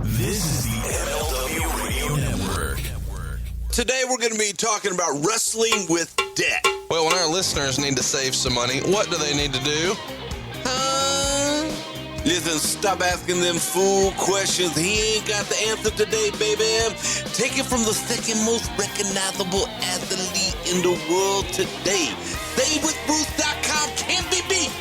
This is the MLW Radio Network. Today we're going to be talking about wrestling with debt. Well, when our listeners need to save some money, what do they need to do? Listen, stop asking them fool questions. He ain't got the answer today, baby. Take it from the second most recognizable athlete in the world today. SaveWithBruce.com can't be beat.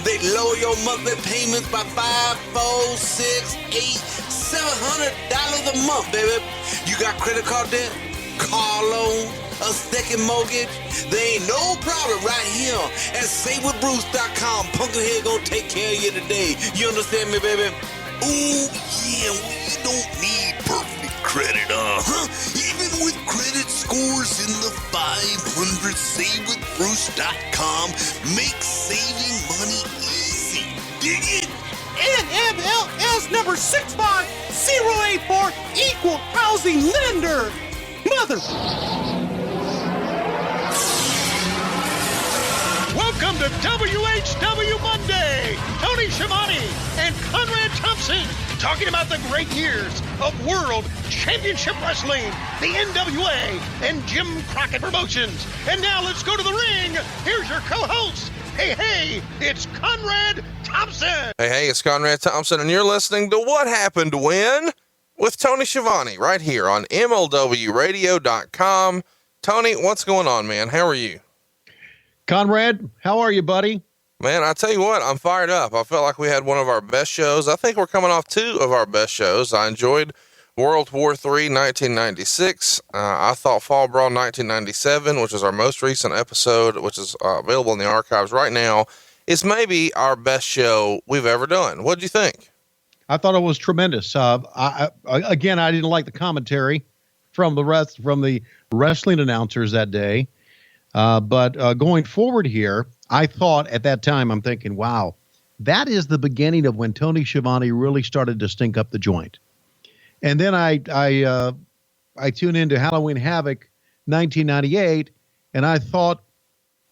They lower your monthly payments by $5, $4, $6, $8, $700 a month, baby. You got credit card debt, car loan, a second mortgage? There ain't no problem right here at SaveWithBruce.com. Pumpkinhead gonna take care of you today. You understand me, baby? Ooh, yeah, we don't need perfect credit, Even with credit scores in the 500, SaveWithBruce.com makes saving money easy. Dig it? NMLS number 65084, Equal Housing Lender. Mother. Welcome to WHW Monday. Tony Schiavone and Conrad Thompson talking about the great years of World Championship Wrestling, the NWA, and Jim Crockett Promotions. And now let's go to the ring. Here's your co-host. Hey, it's Conrad Thompson. Hey, it's Conrad Thompson, and you're listening to What Happened When with Tony Schiavone right here on MLWradio.com. Tony, what's going on, man? How are you? Conrad, how are you, buddy? Man, I tell you what, I'm fired up. I felt like we had one of our best shows. I think we're coming off two of our best shows. I enjoyed World War III 1996. I thought Fall Brawl 1997, which is our most recent episode, which is available in the archives right now, is maybe our best show we've ever done. What'd you think? I thought it was tremendous. I didn't like the commentary from the wrestling announcers that day. But going forward here, I thought at that time, I'm thinking, wow, that is the beginning of when Tony Schiavone really started to stink up the joint. And then I tuned into Halloween Havoc 1998, and I thought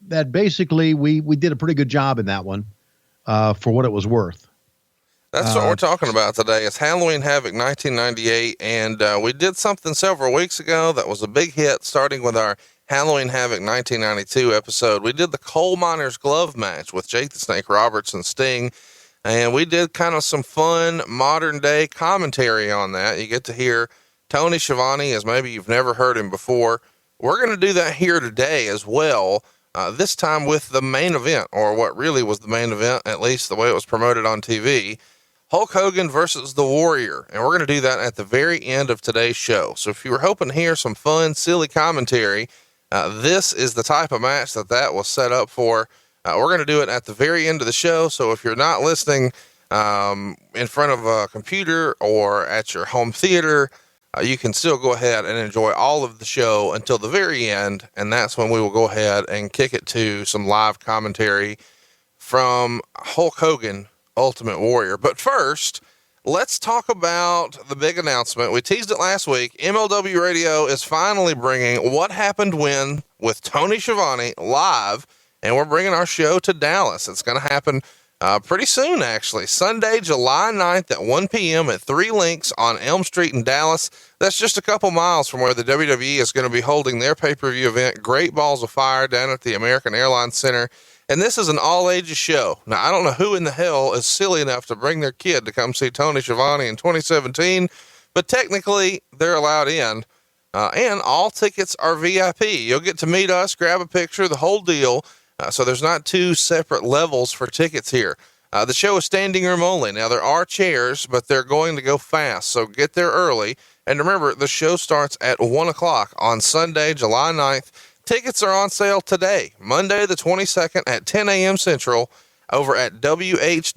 that basically we did a pretty good job in that one for what it was worth. That's what we're talking about today. It's Halloween Havoc 1998, and we did something several weeks ago that was a big hit, starting with our Halloween Havoc 1992 episode. We did the Coal Miner's Glove match with Jake the Snake Roberts and Sting, and we did kind of some fun modern day commentary on that. You get to hear Tony Schiavone as maybe you've never heard him before. We're going to do that here today as well, this time with the main event, or what really was the main event, at least the way it was promoted on TV. Hulk Hogan versus the Warrior. And we're going to do that at the very end of today's show. So if you were hoping to hear some fun, silly commentary, this is the type of match that was set up for. We're going to do it at the very end of the show. So if you're not listening in front of a computer or at your home theater, you can still go ahead and enjoy all of the show until the very end. And that's when we will go ahead and kick it to some live commentary from Hulk Hogan, Ultimate Warrior. But first, let's talk about the big announcement. We teased it last week. MLW Radio is finally bringing What Happened When with Tony Schiavone live, and we're bringing our show to Dallas. It's going to happen pretty soon, actually. Sunday, July 9th at 1 p.m. at 3 Links on Elm Street in Dallas. That's just a couple miles from where the WWE is going to be holding their pay-per-view event, Great Balls of Fire, down at the American Airlines Center. And this is an all-ages show. Now, I don't know who in the hell is silly enough to bring their kid to come see Tony Schiavone in 2017, but technically they're allowed in, and all tickets are VIP. You'll get to meet us, grab a picture, the whole deal. So there's not two separate levels for tickets here. The show is standing room only. Now, there are chairs, but they're going to go fast, so get there early. And remember, the show starts at 1 o'clock on Sunday, July 9th. Tickets are on sale today, Monday the 22nd at 10 a.m. Central over at WHWlive.com.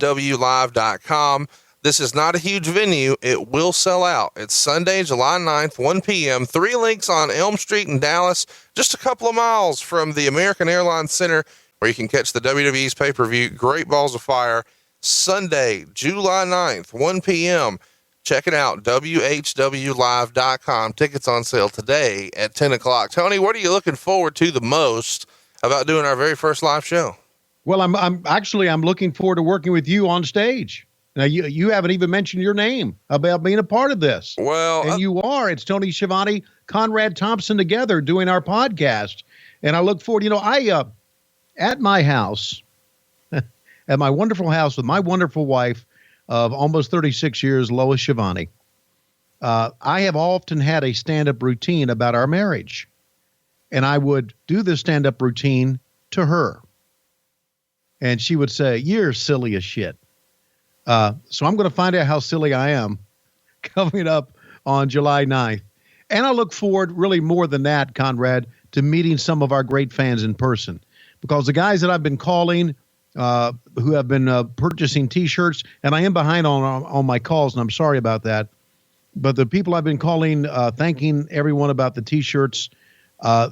This is not a huge venue. It will sell out. It's Sunday, July 9th, 1 p.m., 3 Links on Elm Street in Dallas, just a couple of miles from the American Airlines Center, where you can catch the WWE's pay-per-view, Great Balls of Fire, Sunday, July 9th, 1 p.m. Check it out, WHWlive.com. Tickets on sale today at 10 o'clock. Tony, what are you looking forward to the most about doing our very first live show? Well, I'm looking forward to working with you on stage. Now, you haven't even mentioned your name about being a part of this. Well, and you are. It's Tony Schiavone, Conrad Thompson together doing our podcast. And I look forward, at my house, at my wonderful house with my wonderful wife of almost 36 years, Lois Schiavone, I have often had a stand-up routine about our marriage. And I would do the stand-up routine to her. And she would say, "You're silly as shit." So I'm going to find out how silly I am coming up on July 9th. And I look forward, really more than that, Conrad, to meeting some of our great fans in person. Because the guys that I've been calling, who have been purchasing T-shirts, and I am behind on my calls, and I'm sorry about that. But the people I've been calling, thanking everyone about the T-shirts,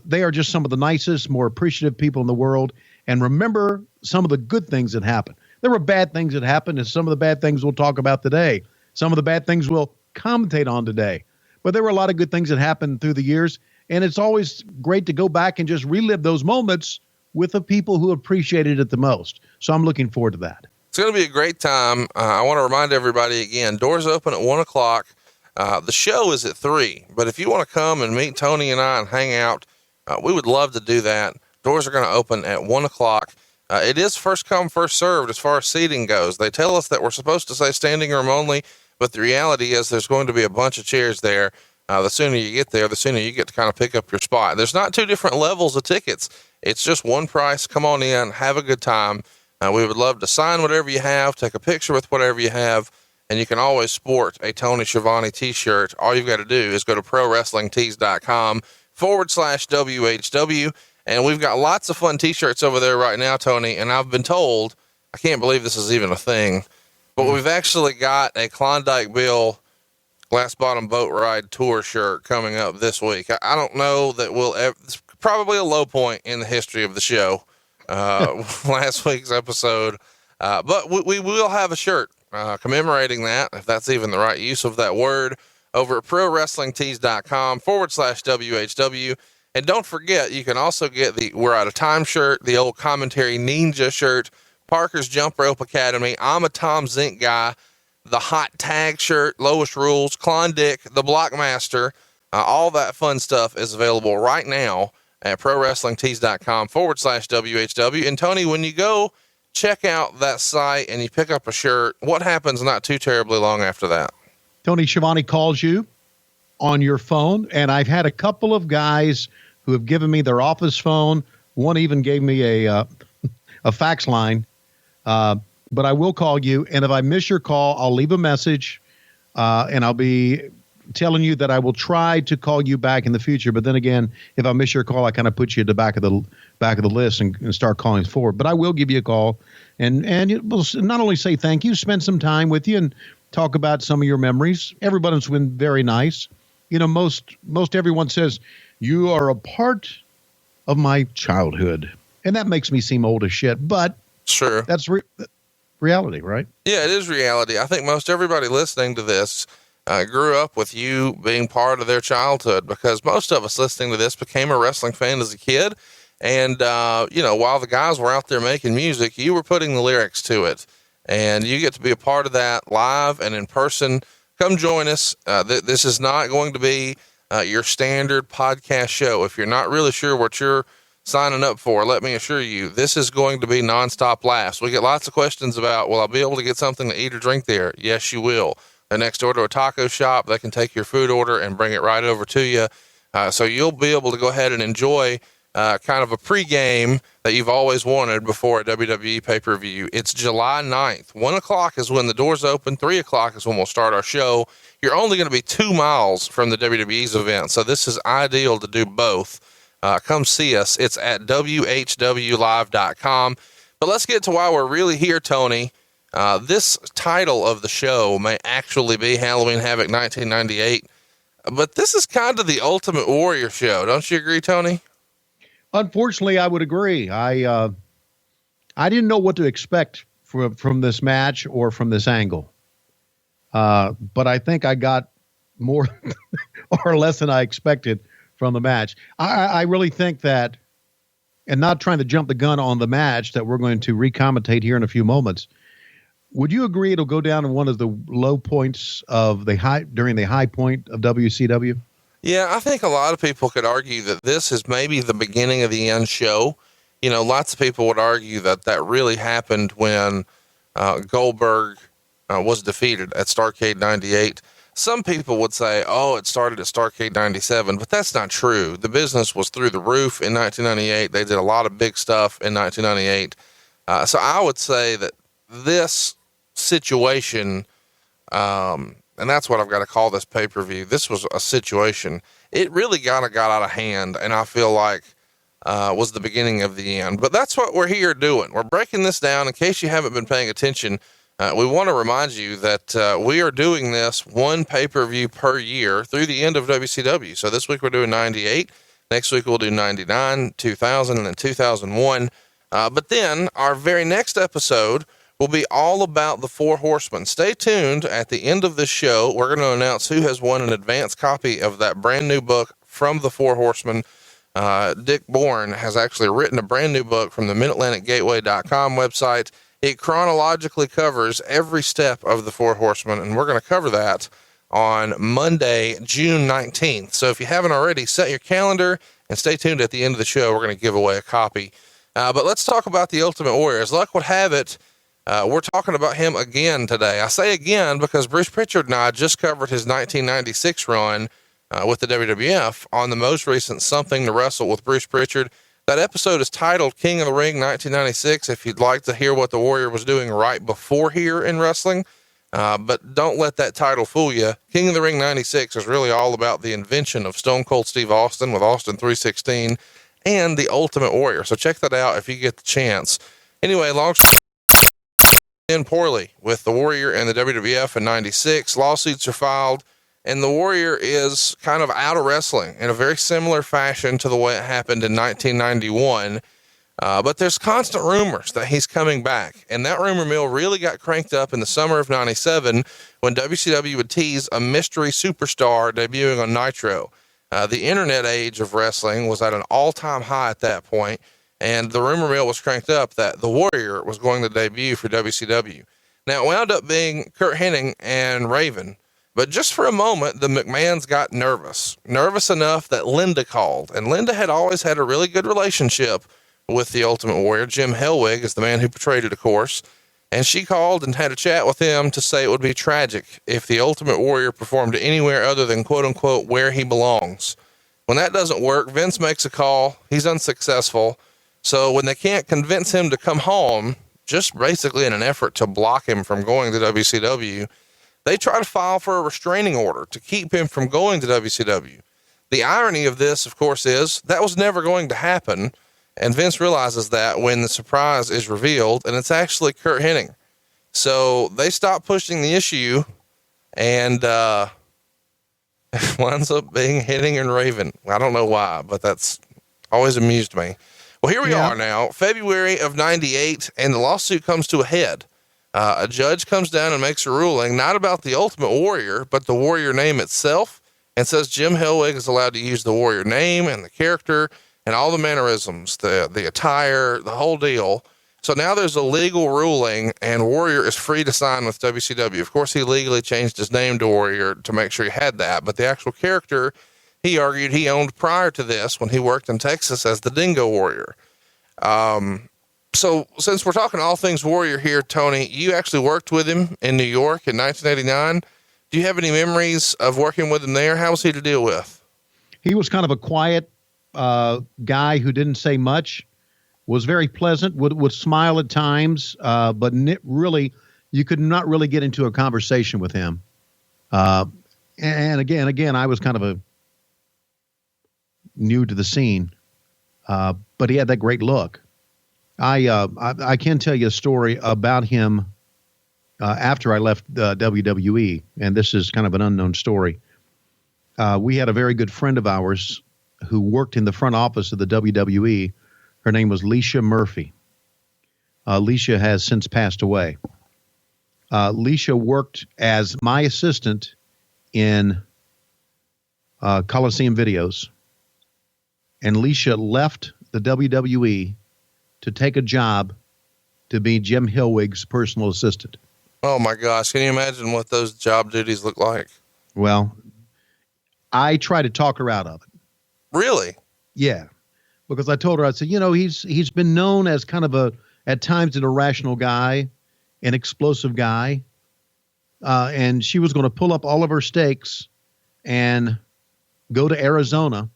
they are just some of the nicest, more appreciative people in the world. And remember some of the good things that happened. There were bad things that happened, and some of the bad things we'll talk about today. Some of the bad things we'll commentate on today. But there were a lot of good things that happened through the years, and it's always great to go back and just relive those moments with the people who appreciated it the most. So I'm looking forward to that. It's going to be a great time. I want to remind everybody again, doors open at 1 o'clock. The show is at 3, but if you want to come and meet Tony and I and hang out, we would love to do that. Doors are going to open at 1 o'clock. It is first come, first served as far as seating goes. They tell us that we're supposed to say standing room only, but the reality is there's going to be a bunch of chairs there. The sooner you get there, the sooner you get to kind of pick up your spot. There's not two different levels of tickets. It's just one price. Come on in, have a good time. We would love to sign whatever you have, take a picture with whatever you have, and you can always sport a Tony Schiavone t-shirt. All you've got to do is go to prowrestlingtees.com/WHW. And we've got lots of fun t-shirts over there right now, Tony. And I've been told, I can't believe this is even a thing, but we've actually got a Klondike Bill Glass Bottom Boat Ride Tour shirt coming up this week. I don't know that it's probably a low point in the history of the show, last week's episode. But we will have a shirt, commemorating that, if that's even the right use of that word, over at prowrestlingtees.com/WHW. And don't forget, you can also get the We're Out of Time shirt, the old Commentary Ninja shirt, Parker's Jump Rope Academy, I'm a Tom Zink Guy, the Hot Tag shirt, Lowest Rules, Klondike, the Blockmaster. All that fun stuff is available right now at prowrestlingtees.com/WHW. And Tony, when you go check out that site and you pick up a shirt, what happens not too terribly long after that? Tony Schiavone calls you on your phone, and I've had a couple of guys who have given me their office phone. One even gave me a fax line, but I will call you, and if I miss your call, I'll leave a message, and I'll be telling you that I will try to call you back in the future. But then again, if I miss your call, I kind of put you at the back of the list and start calling forward. But I will give you a call, and it will not only say thank you, spend some time with you, and talk about some of your memories. Everybody's been very nice. Most everyone says, you are a part of my childhood. And that makes me seem old as shit, but sure, that's reality, right? Yeah, it is reality. I think most everybody listening to this grew up with you being part of their childhood, because most of us listening to this became a wrestling fan as a kid. And, while the guys were out there making music, you were putting the lyrics to it, and you get to be a part of that live and in person. Come join us. This is not going to be your standard podcast show. If you're not really sure what you're signing up for, let me assure you, this is going to be nonstop laughs. We get lots of questions about, will I be able to get something to eat or drink there? Yes, you will. They're next door to a taco shop. They can take your food order and bring it right over to you. So you'll be able to go ahead and enjoy kind of a pregame that you've always wanted before a WWE pay-per-view. It's July 9th. 1 o'clock is when the doors open. 3 o'clock is when we'll start our show. You're only going to be 2 miles from the WWE's event, so this is ideal to do both. Come see us. It's at WHWlive.com. But let's get to why we're really here, Tony. This title of the show may actually be Halloween Havoc 1998, but this is kind of the Ultimate Warrior show. Don't you agree, Tony? Unfortunately, I would agree. I didn't know what to expect from this match or from this angle. But I think I got more or less than I expected from the match. I really think that, and not trying to jump the gun on the match that we're going to recommendate here in a few moments, Would you agree it'll go down to one of the low points of during the high point of WCW? Yeah, I think a lot of people could argue that this is maybe the beginning of the end show. Lots of people would argue that really happened when Goldberg was defeated at Starrcade 98. Some people would say, oh, it started at Starrcade 97, but that's not true. The business was through the roof in 1998. They did a lot of big stuff in 1998. So I would say that this situation, and that's what I've got to call this pay-per-view. This was a situation. It really got out of hand, and I feel like was the beginning of the end. But that's what we're here doing. We're breaking this down. In case you haven't been paying attention, we want to remind you that we are doing this one pay-per-view per year through the end of WCW. So this week we're doing 98. Next week we'll do 99, 2000, and then 2001. But then our very next episode will be all about the Four Horsemen. Stay tuned. At the end of this show, we're going to announce who has won an advance copy of that brand new book from the Four Horsemen. Dick Bourne has actually written a brand new book from the MidAtlanticGateway.com website. It chronologically covers every step of the Four Horsemen, and we're going to cover that on Monday, June 19th. So if you haven't already, set your calendar and stay tuned. At the end of the show, we're going to give away a copy. But let's talk about the Ultimate Warrior. As luck would have it, we're talking about him again today. I say again because Bruce Pritchard and I just covered his 1996 run with the WWF on the most recent Something to Wrestle with Bruce Pritchard. That episode is titled King of the Ring 1996. If you'd like to hear what the Warrior was doing right before here in wrestling, but don't let that title fool you. King of the Ring 96 is really all about the invention of Stone Cold Steve Austin with Austin 316 and the Ultimate Warrior. So check that out if you get the chance. Anyway, long story in poorly with the Warrior and the WWF in 96. Lawsuits are filed, and the Warrior is kind of out of wrestling in a very similar fashion to the way it happened in 1991. But there's constant rumors that he's coming back. And that rumor mill really got cranked up in the summer of 97 when WCW would tease a mystery superstar debuting on Nitro. The internet age of wrestling was at an all-time high at that point, and the rumor mill was cranked up that the Warrior was going to debut for WCW. Now, it wound up being Curt Hennig and Raven, but just for a moment, the McMahons got nervous enough that Linda called, and Linda had always had a really good relationship with the Ultimate Warrior. Jim Hellwig is the man who portrayed it, of course, and she called and had a chat with him to say it would be tragic if the Ultimate Warrior performed anywhere other than quote unquote where he belongs. When that doesn't work, Vince makes a call. He's unsuccessful. So when they can't convince him to come home, just basically in an effort to block him from going to WCW, they try to file for a restraining order to keep him from going to WCW. The irony of this, of course, is that was never going to happen. And Vince realizes that when the surprise is revealed, and it's actually Curt Hennig. So they stop pushing the issue, and it winds up being Hennig and Raven. I don't know why, but that's always amused me. Well, here we are now, February of 98, and the lawsuit comes to a head. A judge comes down and makes a ruling, not about the Ultimate Warrior, but the Warrior name itself, and says Jim Hellwig is allowed to use the Warrior name and the character and all the mannerisms, the attire, the whole deal. So now there's a legal ruling, and Warrior is free to sign with WCW. Of course, he legally changed his name to Warrior to make sure he had that, but the actual character, he argued he owned prior to this when he worked in Texas as the Dingo Warrior. So since we're talking all things Warrior here, Tony, you actually worked with him in New York in 1989. Do you have any memories of working with him there? How was he to deal with? He was kind of a quiet guy who didn't say much, was very pleasant, would smile at times, but really, you could not really get into a conversation with him. And again, I was kind of new to the scene, but he had that great look. I can tell you a story about him after I left WWE, and this is kind of an unknown story. We had a very good friend of ours who worked in the front office of the WWE. Her name was Leisha Murphy. Leisha has since passed away. Leisha worked as my assistant in Coliseum Videos, and Leisha left the WWE to take a job to be Jim Hellwig's personal assistant. Oh my gosh. Can you imagine what those job duties look like? Well, I tried to talk her out of it. Really? Yeah. Because I told her, I said, he's been known as kind of at times an irrational guy, an explosive guy. And she was going to pull up all of her stakes and go to Arizona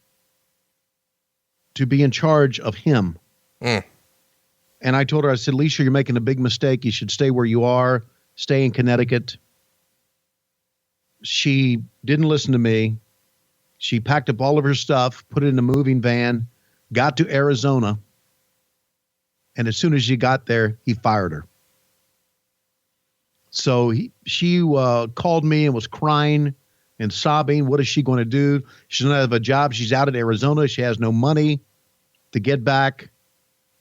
to be in charge of him. Mm. And I told her, I said, Alicia, you're making a big mistake. You should stay where you are. Stay in Connecticut. She didn't listen to me. She packed up all of her stuff, put it in a moving van, got to Arizona. And as soon as she got there, he fired her. So she called me and was crying and sobbing. What is she going to do? She doesn't have a job. She's out in Arizona. She has no money to get back.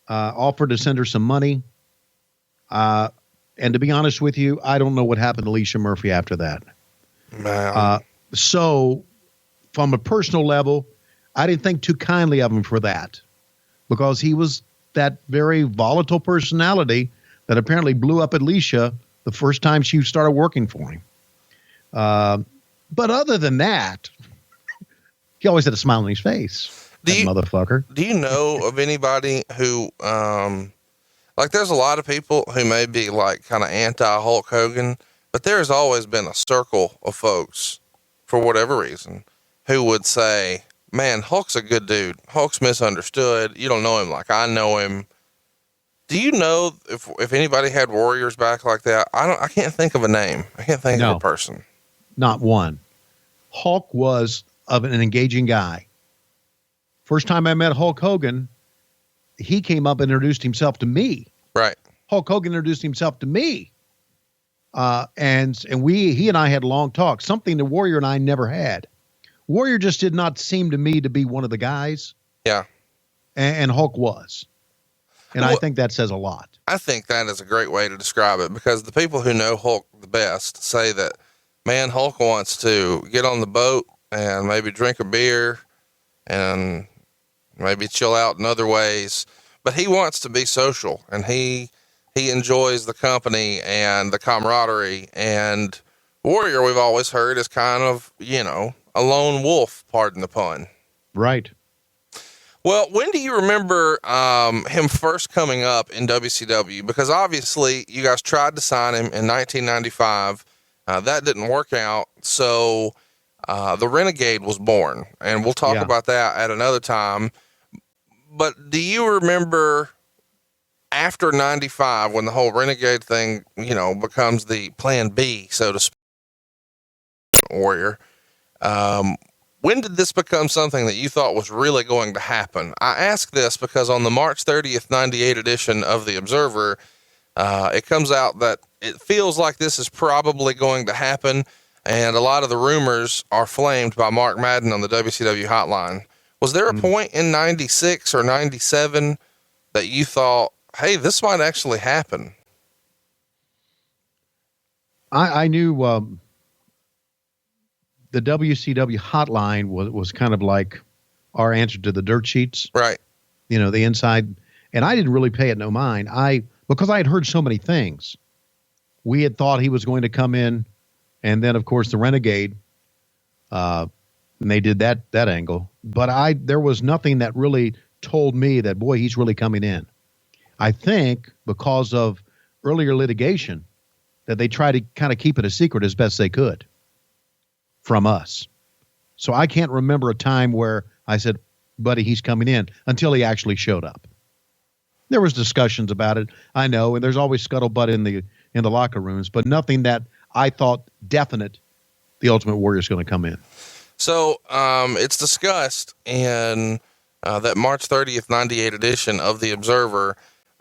Offered to send her some money. And to be honest with you, I don't know what happened to Alicia Murphy after that. So from a personal level, I didn't think too kindly of him for that, because he was that very volatile personality that apparently blew up Alicia the first time she started working for him. But other than that, he always had a smile on his face. Motherfucker. Do you know of anybody who, like there's a lot of people who may be like kind of anti-Hulk Hogan, but there's always been a circle of folks, for whatever reason, who would say, man, Hulk's a good dude. Hulk's misunderstood. You don't know him like I know him. Do you know if anybody had Warriors back like that? I can't think of a name. I can't think of a person. Not one. Hulk was an engaging guy. First time I met Hulk Hogan, he came up and introduced himself to me. Right. Hulk Hogan introduced himself to me. And he and I had long talks, something the Warrior and I never had. Warrior just did not seem to me to be one of the guys. Yeah. And Hulk was. And I think that says a lot. I think that is a great way to describe it, because the people who know Hulk the best say that, man, Hulk wants to get on the boat and maybe drink a beer and maybe chill out in other ways, but he wants to be social, and he enjoys the company and the camaraderie. And Warrior, we've always heard, is kind of, a lone wolf, pardon the pun. Right. Well, when do you remember him first coming up in WCW? Because obviously you guys tried to sign him in 1995. That didn't work out. So the Renegade was born, and we'll talk about that at another time. But do you remember after 95, when the whole Renegade thing, becomes the plan B, so to speak, Warrior, when did this become something that you thought was really going to happen? I ask this because on the March 30th, 98 edition of The Observer, it comes out that it feels like this is probably going to happen, and a lot of the rumors are flamed by Mark Madden on the WCW hotline. Was there a point in 96 or 97 that you thought, hey, this might actually happen? I knew the WCW hotline was kind of like our answer to the dirt sheets. Right. The inside. And I didn't really pay it no mind. Because I had heard so many things. We had thought he was going to come in, and then of course the Renegade, and they did that angle. But there was nothing that really told me that, boy, he's really coming in. I think because of earlier litigation that they tried to kind of keep it a secret as best they could from us. So I can't remember a time where I said, buddy, he's coming in, until he actually showed up. There was discussions about it, I know, and there's always scuttlebutt in the locker rooms, but nothing that I thought definite the Ultimate Warrior is going to come in. So it's discussed in that March 30th, 98 edition of The Observer,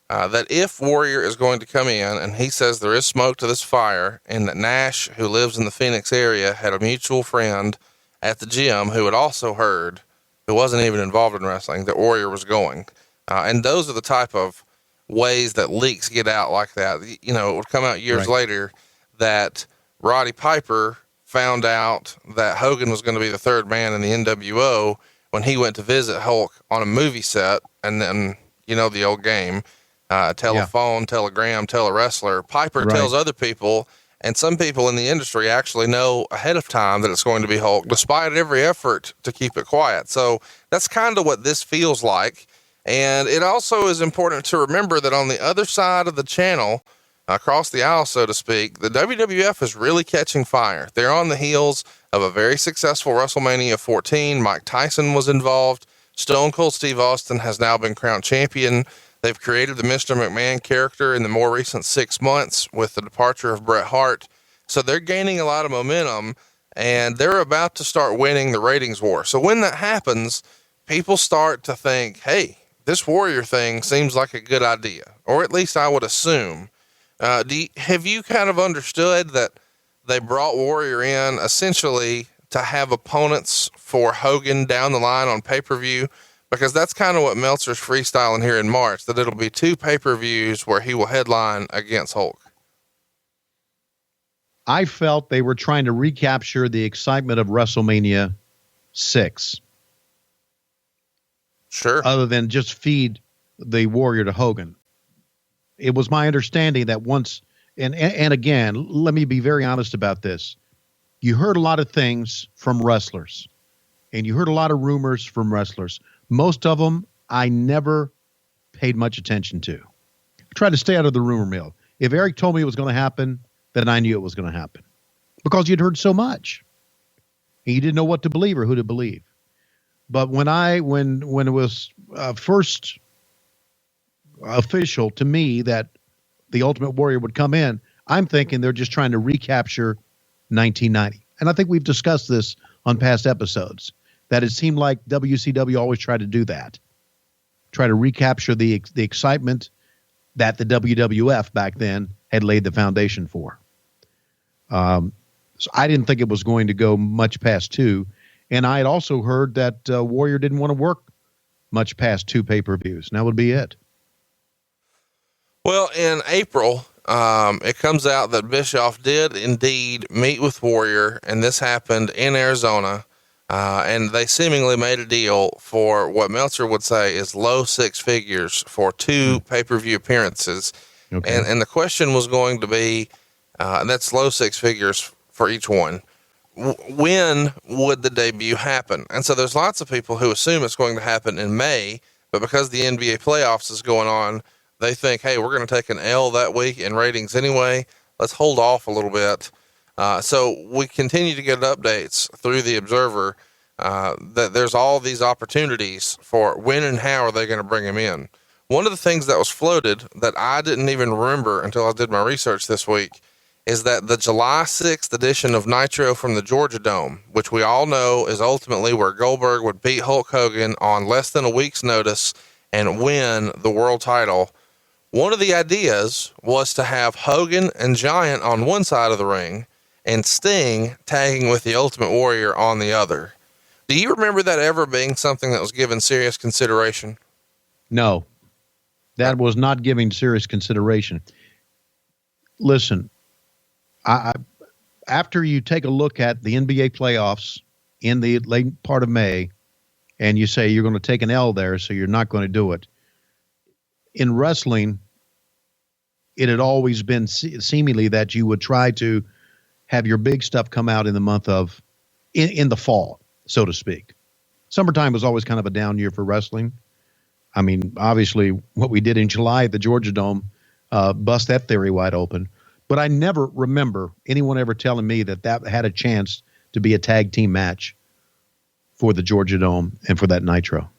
that if Warrior is going to come in, and he says there is smoke to this fire, and that Nash, who lives in the Phoenix area, had a mutual friend at the gym who had also heard, who wasn't even involved in wrestling, that Warrior was going. And those are the type of ways that leaks get out like that. It would come out years later that Roddy Piper found out that Hogan was going to be the third man in the NWO when he went to visit Hulk on a movie set. And then, the old game. telephone, telegram, tell a wrestler. Piper tells other people, and some people in the industry actually know ahead of time that it's going to be Hulk, despite every effort to keep it quiet. So that's kind of what this feels like. And it also is important to remember that on the other side of the channel, across the aisle, so to speak, the WWF is really catching fire. They're on the heels of a very successful WrestleMania 14. Mike Tyson was involved. Stone Cold Steve Austin has now been crowned champion. They've created the Mr. McMahon character in the more recent 6 months with the departure of Bret Hart. So they're gaining a lot of momentum, and they're about to start winning the ratings war. So when that happens, people start to think, hey, this Warrior thing seems like a good idea, or at least I would assume. Have you kind of understood that they brought Warrior in essentially to have opponents for Hogan down the line on pay-per-view? Because that's kind of what Meltzer's freestyling here in March, that it'll be 2 pay-per-views where he will headline against Hulk. I felt they were trying to recapture the excitement of WrestleMania 6. Sure. Other than just feed the Warrior to Hogan. It was my understanding that once, and again, let me be very honest about this. You heard a lot of things from wrestlers, and you heard a lot of rumors from wrestlers. Most of them I never paid much attention to. I tried to stay out of the rumor mill. If Eric told me it was going to happen, then I knew it was going to happen because you'd heard so much and you didn't know what to believe or who to believe. But when it was first official to me that the Ultimate Warrior would come in, I'm thinking they're just trying to recapture 1990. And I think we've discussed this on past episodes, that it seemed like WCW always tried to do that, try to recapture the excitement that the WWF back then had laid the foundation for. So I didn't think it was going to go much past 2. And I had also heard that Warrior didn't want to work much past 2 pay-per-views. And that would be it. Well, in April, it comes out that Bischoff did indeed meet with Warrior, and this happened in Arizona. And they seemingly made a deal for what Meltzer would say is low 6 figures for 2 pay-per-view appearances. Okay. And the question was going to be, and that's low 6 figures for each one. When would the debut happen? And so there's lots of people who assume it's going to happen in May, but because the NBA playoffs is going on, they think, hey, we're going to take an L that week in ratings anyway. Let's hold off a little bit. So we continue to get updates through the Observer, that there's all these opportunities for when and how are they going to bring him in. One of the things that was floated that I didn't even remember until I did my research this week is that the July 6th edition of Nitro from the Georgia Dome, which we all know is ultimately where Goldberg would beat Hulk Hogan on less than a week's notice and win the world title. One of the ideas was to have Hogan and Giant on one side of the ring and Sting tagging with the Ultimate Warrior on the other. Do you remember that ever being something that was given serious consideration? No, that was not giving serious consideration. Listen, after you take a look at the NBA playoffs in the late part of May, and you say you're going to take an L there, so you're not going to do it. In wrestling, it had always been seemingly that you would try to have your big stuff come out in the month of, in the fall, so to speak. Summertime was always kind of a down year for wrestling. I mean, obviously, what we did in July at the Georgia Dome bust that theory wide open. But I never remember anyone ever telling me that had a chance to be a tag team match for the Georgia Dome and for that Nitro.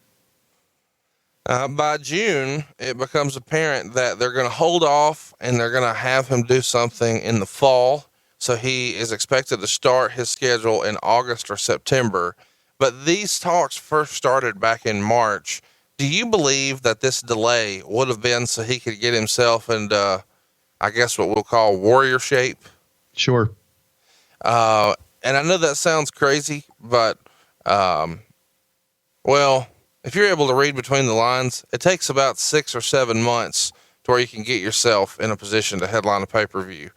By June, it becomes apparent that they're going to hold off and they're going to have him do something in the fall. So he is expected to start his schedule in August or September. But these talks first started back in March. Do you believe that this delay would have been so he could get himself into, I guess what we'll call warrior shape? Sure. And I know that sounds crazy, but, well, if you're able to read between the lines, it takes about 6 or 7 months to where you can get yourself in a position to headline a pay-per-view.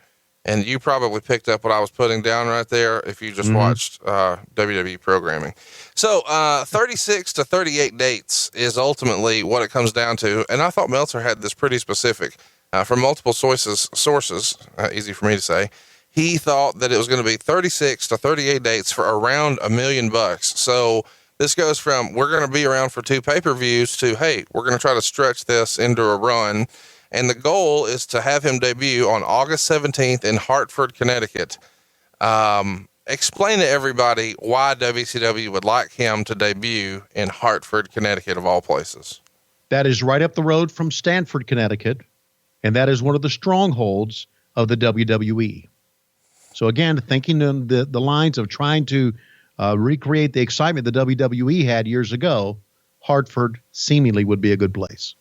And you probably picked up what I was putting down right there if you just watched WWE programming. So 36 to 38 dates is ultimately what it comes down to. And I thought Meltzer had this pretty specific from multiple sources, easy for me to say. He thought that it was going to be 36 to 38 dates for around $1 million. So this goes from, we're going to be around for 2 pay-per-views to, hey, we're going to try to stretch this into a run. And the goal is to have him debut on August 17th in Hartford, Connecticut. Explain to everybody why WCW would like him to debut in Hartford, Connecticut, of all places. That is right up the road from Stamford, Connecticut. And that is one of the strongholds of the WWE. So again, thinking in the lines of trying to recreate the excitement the WWE had years ago, Hartford seemingly would be a good place.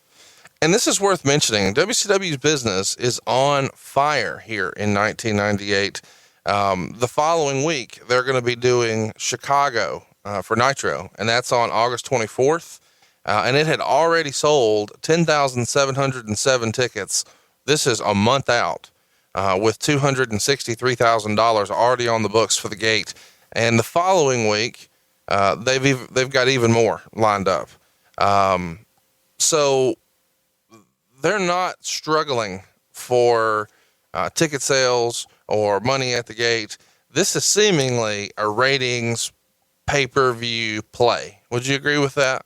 And this is worth mentioning. WCW's business is on fire here in 1998. The following week, they're going to be doing Chicago for Nitro, and that's on August 24th. And it had already sold 10,707 tickets. This is a month out. With $263,000 already on the books for the gate. And the following week, they've got even more lined up. So they're not struggling for ticket sales or money at the gate. This is seemingly a ratings pay-per-view play. Would you agree with that?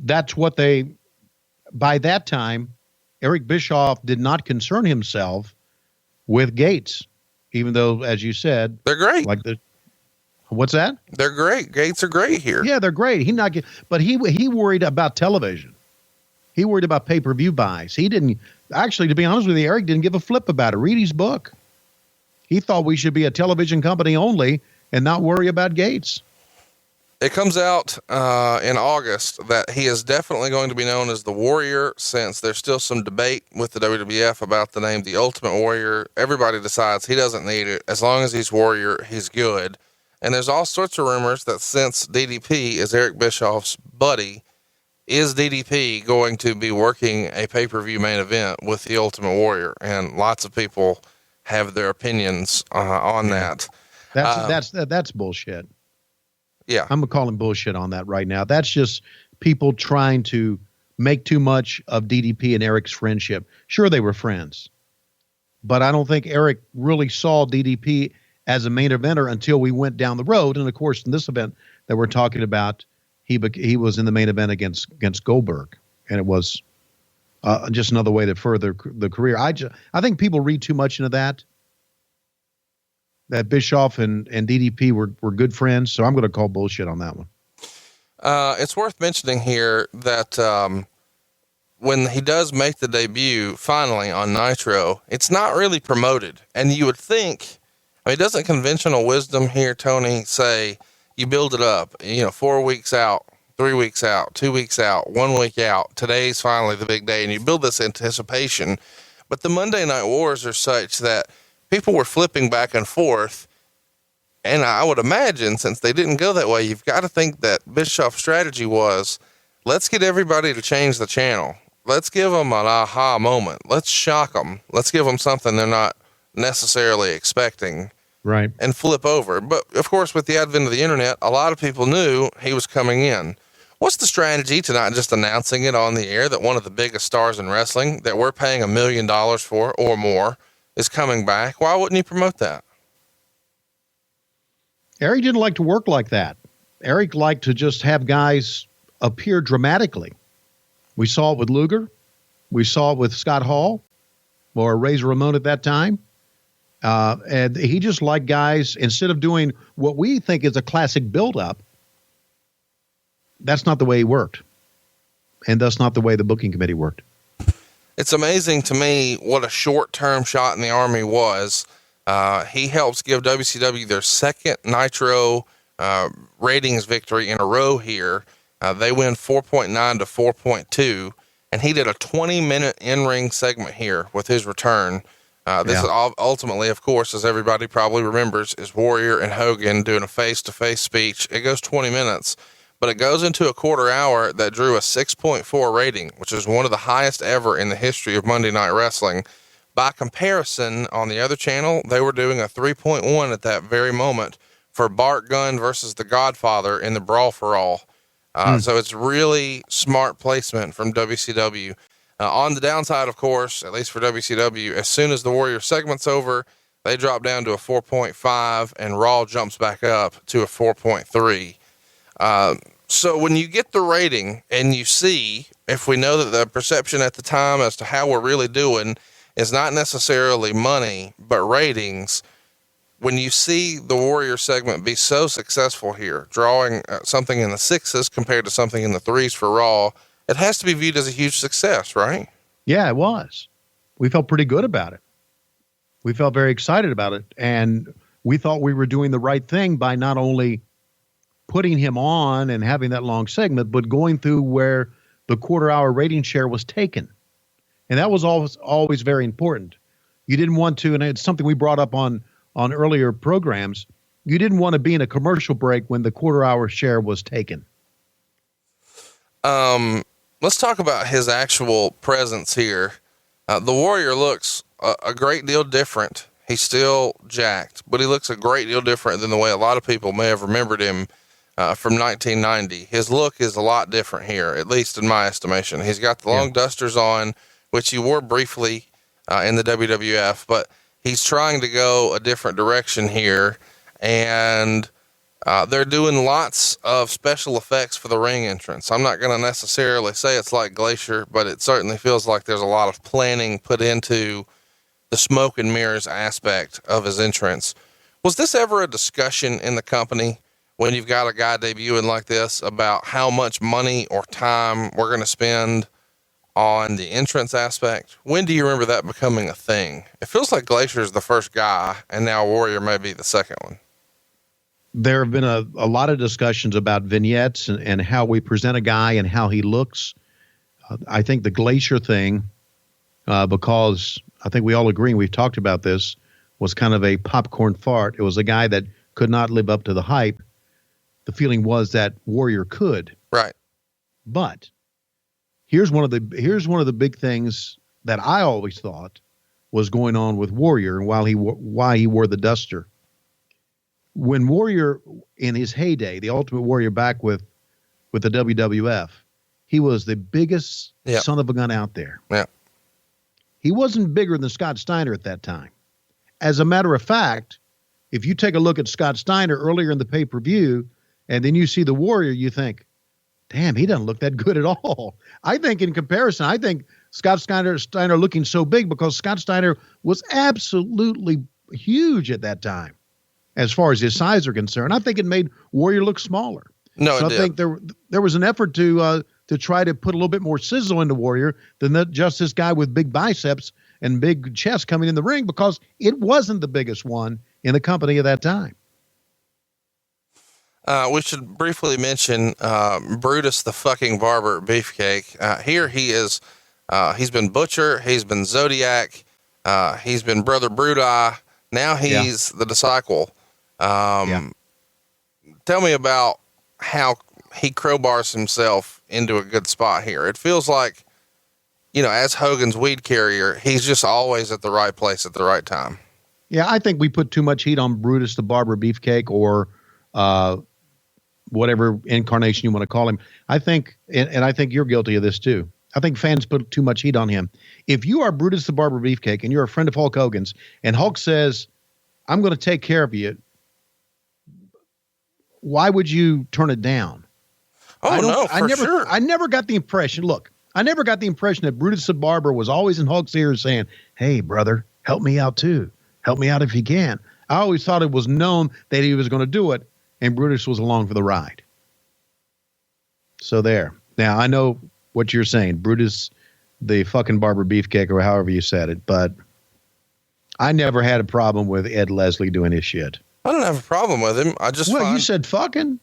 That's what by that time, Eric Bischoff did not concern himself with gates, even though, as you said, they're great. What's that? They're great. Gates are great here. Yeah, they're great. But he worried about television. He worried about pay-per-view buys. He didn't actually, to be honest with you, Eric didn't give a flip about it. Read his book. He thought we should be a television company only and not worry about gates. It comes out in August that he is definitely going to be known as the Warrior, since there's still some debate with the WWF about the name, the Ultimate Warrior. Everybody decides he doesn't need it. As long as he's Warrior, he's good. And there's all sorts of rumors that since DDP is Eric Bischoff's buddy, is DDP going to be working a pay-per-view main event with the Ultimate Warrior? And lots of people have their opinions on that. That's bullshit. Yeah. I'm calling bullshit on that right now. That's just people trying to make too much of DDP and Eric's friendship. Sure, they were friends, but I don't think Eric really saw DDP as a main eventer until we went down the road. And of course, in this event that we're talking about, he was in the main event against Goldberg, and it was just another way to further the career. I think people read too much into that Bischoff and DDP were good friends. So I'm going to call bullshit on that one. It's worth mentioning here that when he does make the debut finally on Nitro, it's not really promoted. And you would think, doesn't conventional wisdom here, Tony, say you build it up, 4 weeks out, 3 weeks out, 2 weeks out, 1 week out. Today's finally the big day, and you build this anticipation. But the Monday Night Wars are such that people were flipping back and forth. And I would imagine, since they didn't go that way, you've got to think that Bischoff's strategy was, let's get everybody to change the channel. Let's give them an aha moment. Let's shock them. Let's give them something they're not necessarily expecting. Right. And flip over. But of course, with the advent of the internet, a lot of people knew he was coming in. What's the strategy to not just announcing it on the air that one of the biggest stars in wrestling that we're paying $1 million for or more is coming back? Why wouldn't you promote that? Eric didn't like to work like that. Eric liked to just have guys appear dramatically. We saw it with Luger. We saw it with Scott Hall or Razor Ramon at that time. And he just liked guys, instead of doing what we think is a classic build-up, that's not the way he worked. And that's not the way the booking committee worked. It's amazing to me what a short-term shot in the Army was. He helps give WCW their second Nitro ratings victory in a row here. They win 4.9 to 4.2, and he did a 20-minute in-ring segment here with his return. This is ultimately, of course, as everybody probably remembers, is Warrior and Hogan doing a face-to-face speech. It goes 20 minutes, but it goes into a quarter hour that drew a 6.4 rating, which is one of the highest ever in the history of Monday Night Wrestling. By comparison, on the other channel, they were doing a 3.1 at that very moment for Bart Gunn versus the Godfather in the Brawl for All. So it's really smart placement from WCW. On the downside, of course, at least for WCW, as soon as the Warrior segment's over, they drop down to a 4.5 and Raw jumps back up to a 4.3. So when you get the rating and you see, if we know that the perception at the time as to how we're really doing is not necessarily money, but ratings, when you see the Warrior segment be so successful here, drawing something in the 6s compared to something in the 3s for Raw, it has to be viewed as a huge success, right? Yeah, it was. We felt pretty good about it. We felt very excited about it. And we thought we were doing the right thing by not only putting him on and having that long segment, but going through where the quarter-hour rating share was taken. And that was always very important. You didn't want to, and it's something we brought up on earlier programs, you didn't want to be in a commercial break when the quarter-hour share was taken. Let's talk about his actual presence here. The Warrior looks a great deal different. He's still jacked, but he looks a great deal different than the way a lot of people may have remembered him from 1990. His look is a lot different here, at least in my estimation. He's got the long dusters on, which he wore briefly in the WWF, but he's trying to go a different direction here, and they're doing lots of special effects for the ring entrance. I'm not going to necessarily say it's like Glacier, but it certainly feels like there's a lot of planning put into the smoke and mirrors aspect of his entrance. Was this ever a discussion in the company when you've got a guy debuting like this about how much money or time we're going to spend on the entrance aspect? When do you remember that becoming a thing? It feels like Glacier is the first guy, and now Warrior may be the second one. There have been a lot of discussions about vignettes and how we present a guy and how he looks. I think the Glacier thing, because I think we all agree, and we've talked about this, was kind of a popcorn fart. It was a guy that could not live up to the hype. The feeling was that Warrior could. Right. But here's one of the big things that I always thought was going on with Warrior and why he wore the duster. When Warrior, in his heyday, the Ultimate Warrior back with the WWF, he was the biggest son of a gun out there. Yeah. He wasn't bigger than Scott Steiner at that time. As a matter of fact, if you take a look at Scott Steiner earlier in the pay-per-view, and then you see the Warrior, you think, damn, he doesn't look that good at all. I think in comparison, Scott Steiner looking so big because Scott Steiner was absolutely huge at that time, as far as his size are concerned. I think it made Warrior look smaller. No, so it I did. think there was an effort to try to put a little bit more sizzle into Warrior than just this guy with big biceps and big chest coming in the ring, because it wasn't the biggest one in the company at that time. We should briefly mention Brutus the fucking Barber Beefcake. Here he is. He's been Butcher. He's been Zodiac. He's been Brother Brudi. Now he's the Disciple. Tell me about how he crowbars himself into a good spot here. It feels like, as Hogan's weed carrier, he's just always at the right place at the right time. Yeah, I think we put too much heat on Brutus the Barber Beefcake, or whatever incarnation you want to call him. I think, and I think you're guilty of this too, I think fans put too much heat on him. If you are Brutus the Barber Beefcake and you're a friend of Hulk Hogan's, and Hulk says, I'm going to take care of you, why would you turn it down? I never got the impression, that Brutus the Barber was always in Hulk's ears saying, hey, brother, help me out too. Help me out if you can. I always thought it was known that he was going to do it, and Brutus was along for the ride. So there. Now, I know what you're saying, Brutus the fucking Barber Beefcake, or however you said it, but I never had a problem with Ed Leslie doing his shit. I don't have a problem with him. You said fucking?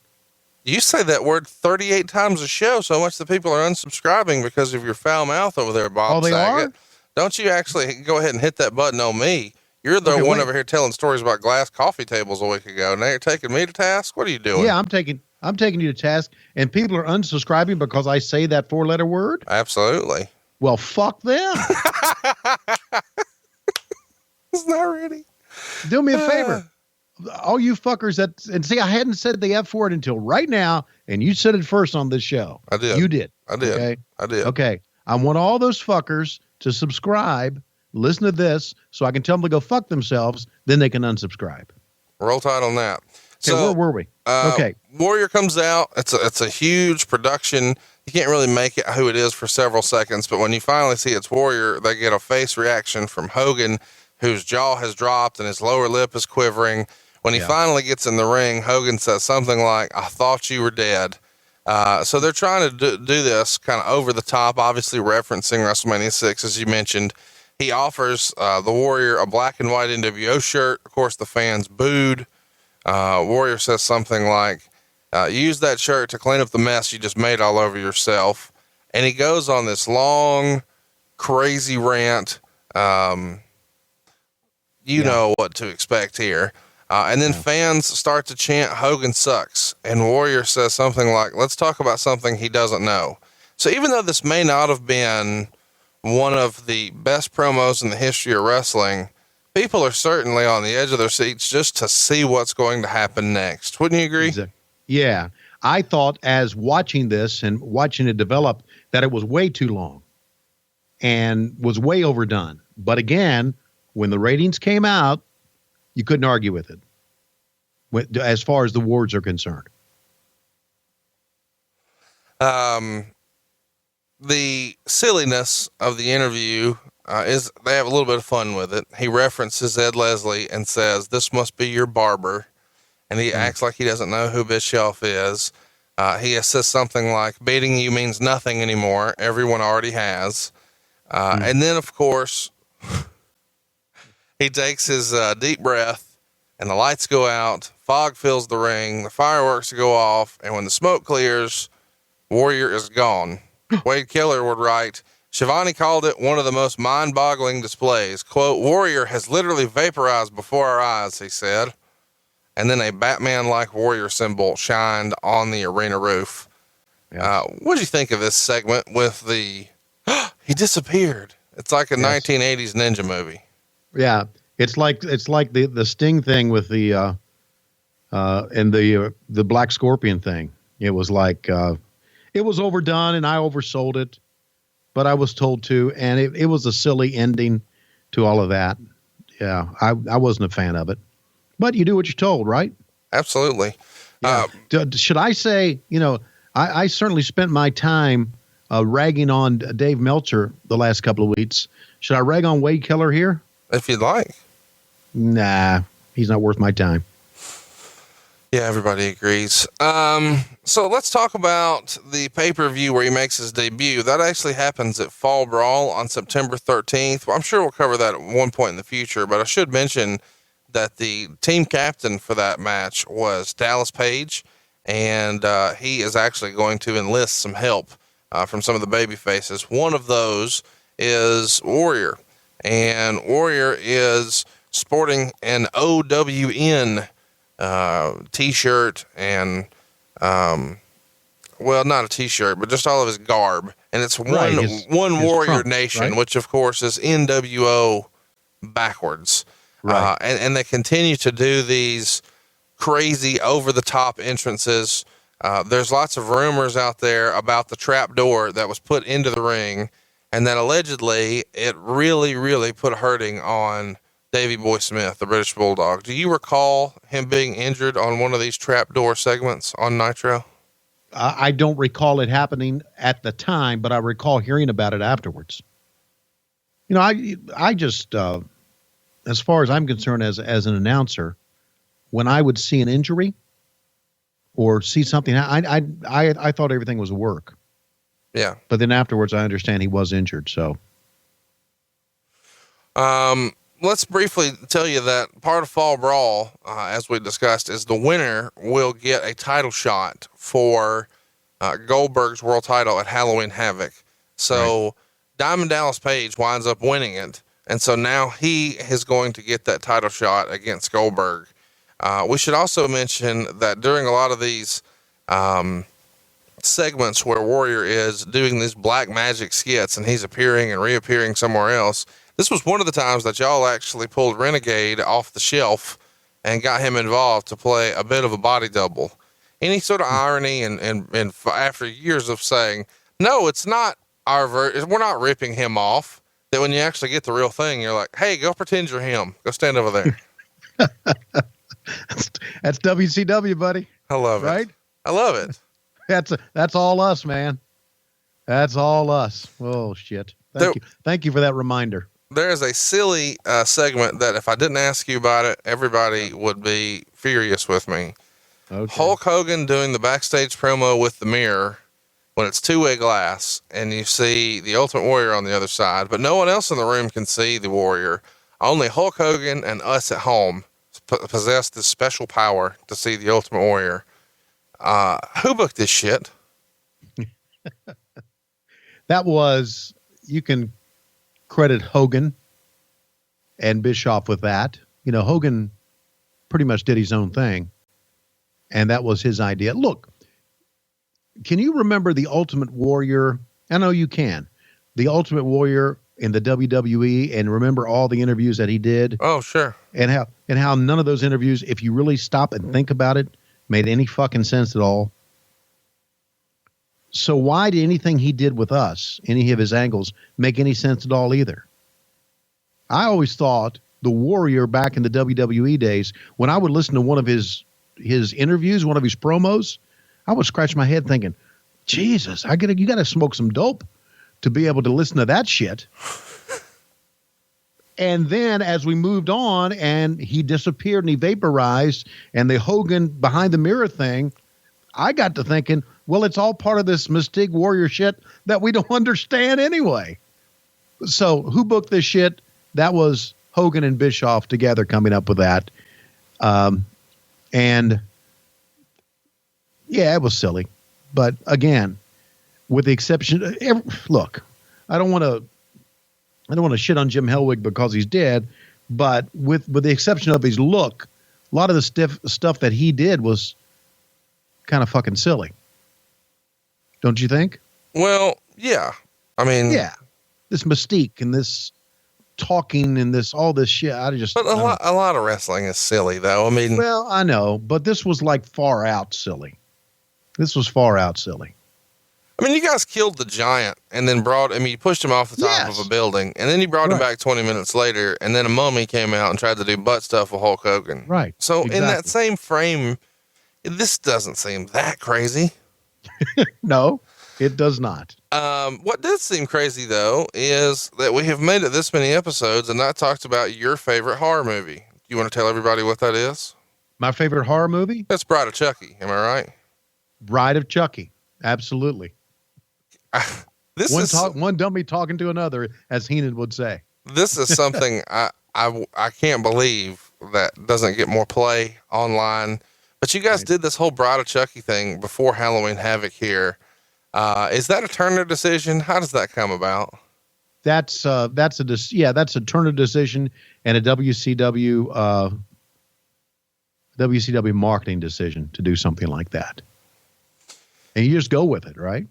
You say that word 38 times a show, so much that people are unsubscribing because of your foul mouth over there, Bob Saget. Don't you actually go ahead and hit that button on me? You're the one over here telling stories about glass coffee tables a week ago. Now you're taking me to task? What are you doing? Yeah, I'm taking you to task, and people are unsubscribing because I say that 4-letter word? Absolutely. Well, fuck them. It's not ready. Do me a favor. All you fuckers and see, I hadn't said the F word until right now, and you said it first on this show. I did. You did. I did. Okay. I did. Okay. I want all those fuckers to subscribe, listen to this, so I can tell them to go fuck themselves. Then they can unsubscribe. Roll Tide on that. So where were we? Okay. Warrior comes out. It's a huge production. You can't really make it who it is for several seconds, but when you finally see it's Warrior, they get a face reaction from Hogan, whose jaw has dropped and his lower lip is quivering. When he finally gets in the ring, Hogan says something like, "I thought you were dead." So they're trying to do this kind of over the top, obviously referencing WrestleMania 6, as you mentioned. He offers the Warrior a black and white NWO shirt. Of course, the fans booed. Warrior says something like, use that shirt to clean up the mess you just made all over yourself. And he goes on this long, crazy rant. You know what to expect here. And then fans start to chant Hogan sucks. And Warrior says something like, let's talk about something he doesn't know. So even though this may not have been one of the best promos in the history of wrestling, people are certainly on the edge of their seats just to see what's going to happen next. Wouldn't you agree? Exactly. Yeah. I thought as watching this and watching it develop that it was way too long and was way overdone. But again, when the ratings came out, you couldn't argue with it as far as the awards are concerned. The silliness of the interview is they have a little bit of fun with it. He references Ed Leslie and says, "This must be your barber." And he acts like he doesn't know who Bischoff is. He says something like, "Beating you means nothing anymore. Everyone already has." And then of course, he takes his deep breath and the lights go out, fog fills the ring, the fireworks go off. And when the smoke clears, Warrior is gone. Wade Keller would write, Schiavone called it one of the most mind-boggling displays. Quote, "Warrior has literally vaporized before our eyes," he said. And then a Batman-like Warrior symbol shined on the arena roof. What did you think of this segment with the, he disappeared? It's like a 1980s ninja movie. Yeah. It's like the Sting thing with the, and the Black Scorpion thing. It was like, it was overdone and I oversold it, but I was told to, and it was a silly ending to all of that. Yeah. I wasn't a fan of it, but you do what you're told, right? Absolutely. Yeah. Should I say, I certainly spent my time ragging on Dave Meltzer the last couple of weeks. Should I rag on Wade Keller here? If you'd like. Nah, he's not worth my time. Yeah, everybody agrees. So let's talk about the pay-per-view where he makes his debut. That actually happens at Fall Brawl on September 13th. Well, I'm sure we'll cover that at one point in the future, but I should mention that the team captain for that match was Dallas Page, and he is actually going to enlist some help from some of the baby faces. One of those is Warrior, and Warrior is sporting an OWN t-shirt and well, not a t-shirt, but just all of his garb, and it's his Warrior trunk, Nation, right? Which of course is NWO backwards. Right. And they continue to do these crazy over the top entrances. There's lots of rumors out there about the trap door that was put into the ring, and that allegedly it really, really put a hurting on Davey Boy Smith, the British Bulldog. Do you recall him being injured on one of these trapdoor segments on Nitro? I don't recall it happening at the time, but I recall hearing about it afterwards. I just, as far as I'm concerned as an announcer, when I would see an injury or see something, I thought everything was work. Yeah. But then afterwards, I understand he was injured. So, let's briefly tell you that part of Fall Brawl, as we discussed, is the winner will get a title shot for Goldberg's world title at Halloween Havoc. So Diamond Dallas Page winds up winning it. And so now he is going to get that title shot against Goldberg. We should also mention that during a lot of these segments where Warrior is doing these black magic skits and he's appearing and reappearing somewhere else, This was one of the times that y'all actually pulled Renegade off the shelf and got him involved to play a bit of a body double. Any sort of irony and after years of saying, no, it's not we're not ripping him off, that when you actually get the real thing, you're like, hey, go pretend you're him. Go stand over there. That's WCW, buddy. I love it. Right? I love it. That's all us, man. That's all us. Oh shit. Thank you for that reminder. There is a silly segment that if I didn't ask you about it, everybody would be furious with me. Okay. Hulk Hogan doing the backstage promo with the mirror when it's two-way glass and you see the Ultimate Warrior on the other side, but no one else in the room can see the Warrior. Only Hulk Hogan and us at home possess this special power to see the Ultimate Warrior. Who booked this shit? You can credit Hogan and Bischoff with that. You know, Hogan pretty much did his own thing, and that was his idea. Look, can you remember the Ultimate Warrior? I know you can. The Ultimate Warrior in the WWE, and remember all the interviews that he did? Oh, sure. And how none of those interviews, if you really stop and think about it, made any fucking sense at all. So why did anything he did with us, any of his angles, make any sense at all either? I always thought the Warrior back in the WWE days, when I would listen to one of his interviews, one of his promos, I would scratch my head thinking, Jesus, you got to smoke some dope to be able to listen to that shit. And then as we moved on and he disappeared and he vaporized and the Hogan behind the mirror thing, I got to thinking, well, it's all part of this Mystique Warrior shit that we don't understand anyway. So who booked this shit? That was Hogan and Bischoff together coming up with that. And yeah, it was silly. But again, with the exception, look, I don't want to shit on Jim Hellwig because he's dead, but with the exception of his look, a lot of the stuff that he did was kind of fucking silly. Don't you think? Well, yeah. I mean, yeah, this mystique and this talking and all this shit. But a lot of wrestling is silly though. I mean, well, I know, but this was like far out silly. I mean, you guys killed the Giant and then you pushed him off the top of a building and then you brought him back 20 minutes later and then a mummy came out and tried to do butt stuff with Hulk Hogan. Right. So in that same frame, this doesn't seem that crazy. No, it does not. What did seem crazy though, is that we have made it this many episodes and not talked about your favorite horror movie. You want to tell everybody what that is? My favorite horror movie? That's Bride of Chucky. Am I right? Bride of Chucky. Absolutely. One dummy talking to another, as Heenan would say. This is something I can't believe that doesn't get more play online. But you guys did this whole Bride of Chucky thing before Halloween Havoc here. Is that a Turner decision? How does that come about? That's a Turner decision and a WCW marketing decision to do something like that. And you just go with it, right?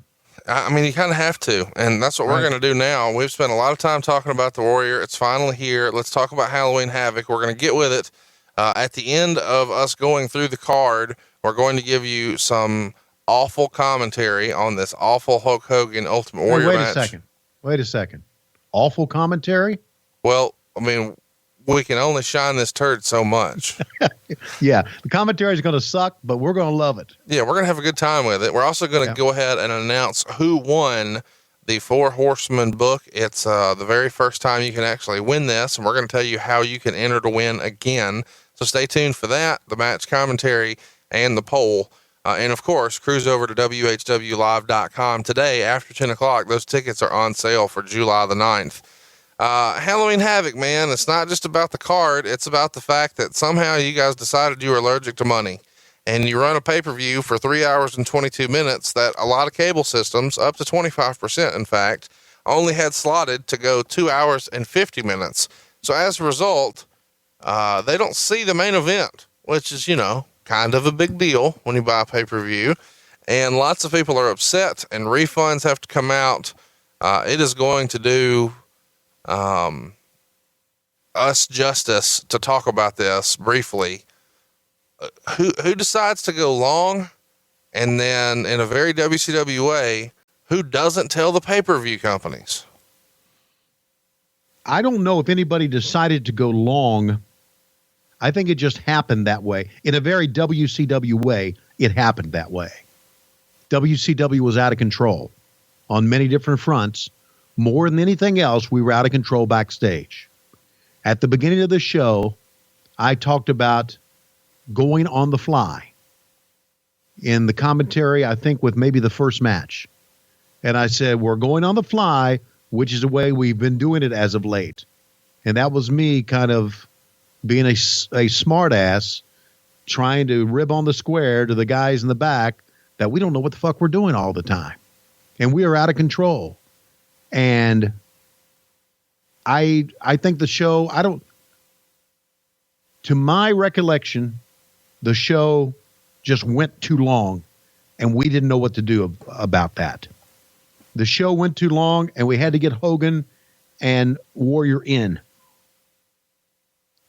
I mean, you kind of have to, and that's what we're going to do now. We've spent a lot of time talking about the Warrior. It's finally here. Let's talk about Halloween Havoc. We're going to get with it. At the end of us going through the card, we're going to give you some awful commentary on this awful Hulk Hogan Ultimate Warrior match. Wait a second. Awful commentary? Well, I mean, we can only shine this turd so much. Yeah, the commentary is going to suck, but we're going to love it. Yeah, we're going to have a good time with it. We're also going to go ahead and announce who won the Four Horsemen book. It's the very first time you can actually win this, and we're going to tell you how you can enter to win again. So stay tuned for that, the match commentary, and the poll. And of course, cruise over to WHWlive.com today after 10 o'clock. Those tickets are on sale for July the 9th. Halloween Havoc, man, it's not just about the card. It's about the fact that somehow you guys decided you were allergic to money and you run a pay-per-view for 3 hours and 22 minutes that a lot of cable systems, up to 25%, in fact, only had slotted to go 2 hours and 50 minutes. So as a result, they don't see the main event, which is, kind of a big deal when you buy a pay-per-view, and lots of people are upset and refunds have to come out. It is going to do, us justice to talk about this briefly. Who decides to go long? And then in a very WCW way, who doesn't tell the pay-per-view companies? I don't know if anybody decided to go long. I think it just happened that way. In a very WCW way, it happened that way. WCW was out of control on many different fronts. More than anything else, we were out of control backstage. At the beginning of the show, I talked about going on the fly in the commentary, I think with maybe the first match. And I said, we're going on the fly, which is the way we've been doing it as of late. And that was me kind of being a smart ass, trying to rib on the square to the guys in the back that we don't know what the fuck we're doing all the time. And we are out of control. And I think the show, to my recollection, the show just went too long and we didn't know what to do about that. The show went too long and we had to get Hogan and Warrior in.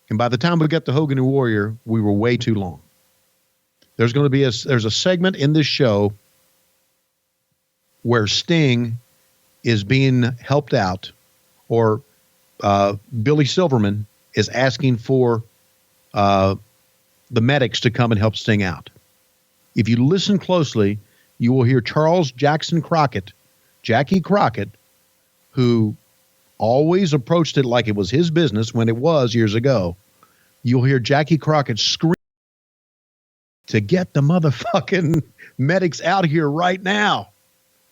And by the time we got to Hogan and Warrior, we were way too long. There's going to be there's a segment in this show where Sting is being helped out, or Billy Silverman is asking for the medics to come and help Sting out. If you listen closely, you will hear Charles Jackson Crockett, Jackie Crockett, who always approached it like it was his business when it was years ago. You'll hear Jackie Crockett scream to get the motherfucking medics out here right now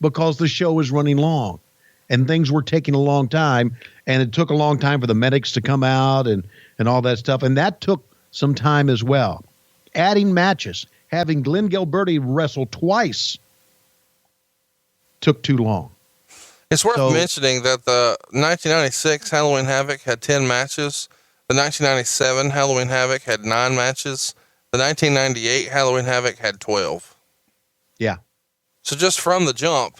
because the show is running long and things were taking a long time, and it took a long time for the medics to come out and all that stuff. And that took some time as well. Adding matches, having Glenn Gilberti wrestle twice took too long. It's worth mentioning that the 1996 Halloween Havoc had 10 matches. The 1997 Halloween Havoc had 9 matches. The 1998 Halloween Havoc had 12. Yeah. So just from the jump,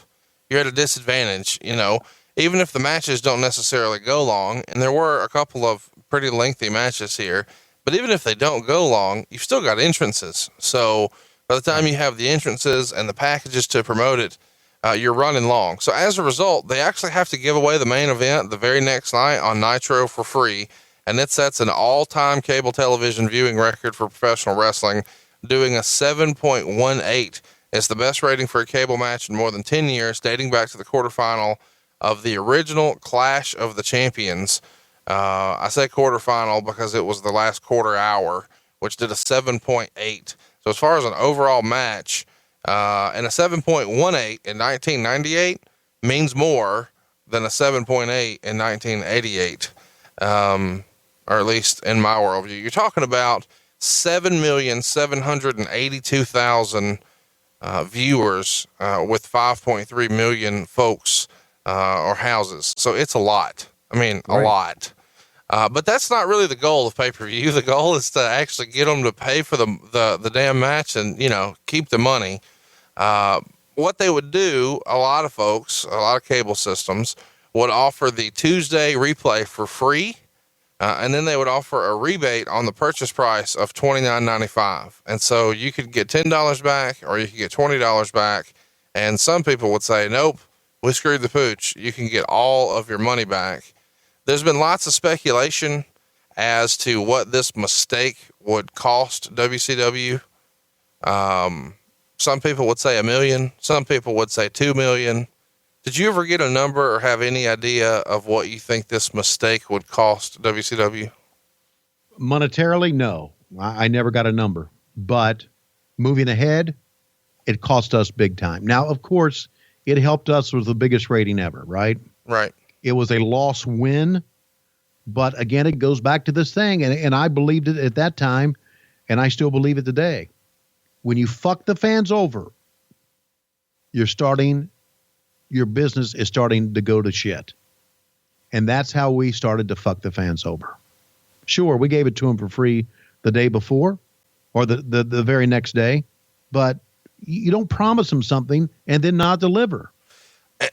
you're at a disadvantage, even if the matches don't necessarily go long. And there were a couple of pretty lengthy matches here, but even if they don't go long, you've still got entrances. So by the time you have the entrances and the packages to promote it, you're running long. So as a result, they actually have to give away the main event the very next night on Nitro for free. And it sets an all-time cable television viewing record for professional wrestling, doing a 7.18. It's the best rating for a cable match in more than 10 years, dating back to the quarterfinal of the original Clash of the Champions. I say quarterfinal because it was the last quarter hour, which did a 7.8. So as far as an overall match, and a 7.18 in 1998 means more than a 7.8 in 1988. Or at least in my worldview. You're talking about 7,782,000 viewers with 5.3 million folks or houses. So it's a lot. I mean, a lot. But that's not really the goal of pay-per-view. The goal is to actually get them to pay for the damn match and, keep the money. What they would do, a lot of folks, a lot of cable systems would offer the Tuesday replay for free. And then they would offer a rebate on the purchase price of $29.95. And so you could get $10 back or you could get $20 back. And some people would say, nope, we screwed the pooch. You can get all of your money back. There's been lots of speculation as to what this mistake would cost WCW. Some people would say $1 million. Some people would say $2 million. Did you ever get a number or have any idea of what you think this mistake would cost WCW? Monetarily, no. I never got a number. But moving ahead, it cost us big time. Now, of course, it helped us with the biggest rating ever, right? Right. It was a loss win. But again, it goes back to this thing. And I believed it at that time, and I still believe it today. When you fuck the fans over, your business is starting to go to shit. And that's how we started to fuck the fans over. Sure, we gave it to them for free the day before or the very next day, but you don't promise them something and then not deliver.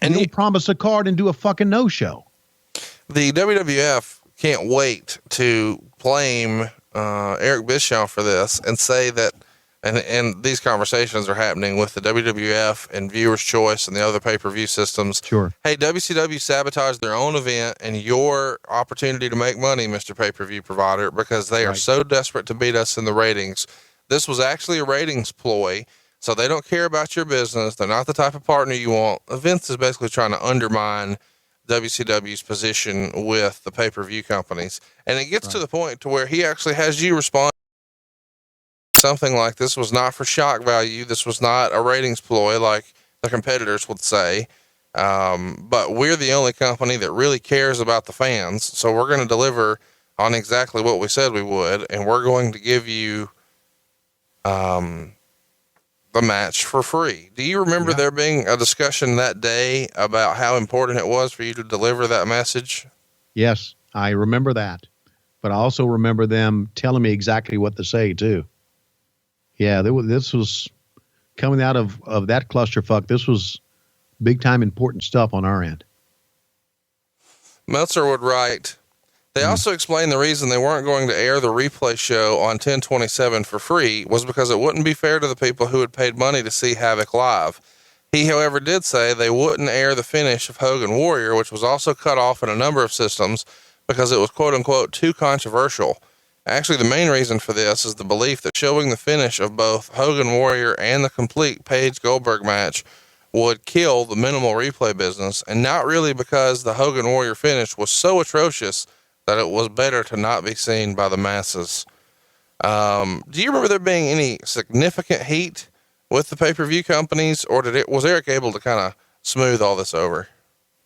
And you don't promise a card and do a fucking no-show. The WWF can't wait to blame Eric Bischoff for this and say that, and these conversations are happening with the WWF and Viewers Choice and the other pay-per-view systems. Sure. Hey, WCW sabotaged their own event and your opportunity to make money, Mr. Pay-per-view provider, because they are so desperate to beat us in the ratings. This was actually a ratings ploy, so they don't care about your business. They're not the type of partner you want. Vince is basically trying to undermine WCW's position with the pay-per-view companies. And it gets to the point to where he actually has you respond something like, this was not for shock value. This was not a ratings ploy like the competitors would say. But we're the only company that really cares about the fans. So we're going to deliver on exactly what we said we would. And we're going to give you, the match for free. Do you remember there being a discussion that day about how important it was for you to deliver that message? Yes, I remember that, but I also remember them telling me exactly what to say too. Yeah, this was coming out of that clusterfuck. This was big time important stuff on our end. Meltzer would write, they also explained the reason they weren't going to air the replay show on 10/27 for free was because it wouldn't be fair to the people who had paid money to see Havoc live. He, however, did say they wouldn't air the finish of Hogan-Warrior, which was also cut off in a number of systems because it was quote unquote too controversial. Actually, the main reason for this is the belief that showing the finish of both Hogan-Warrior and the complete Page-Goldberg match would kill the minimal replay business, and not really because the Hogan-Warrior finish was so atrocious that it was better to not be seen by the masses. Do you remember there being any significant heat with the pay-per-view companies, or was Eric able to kind of smooth all this over?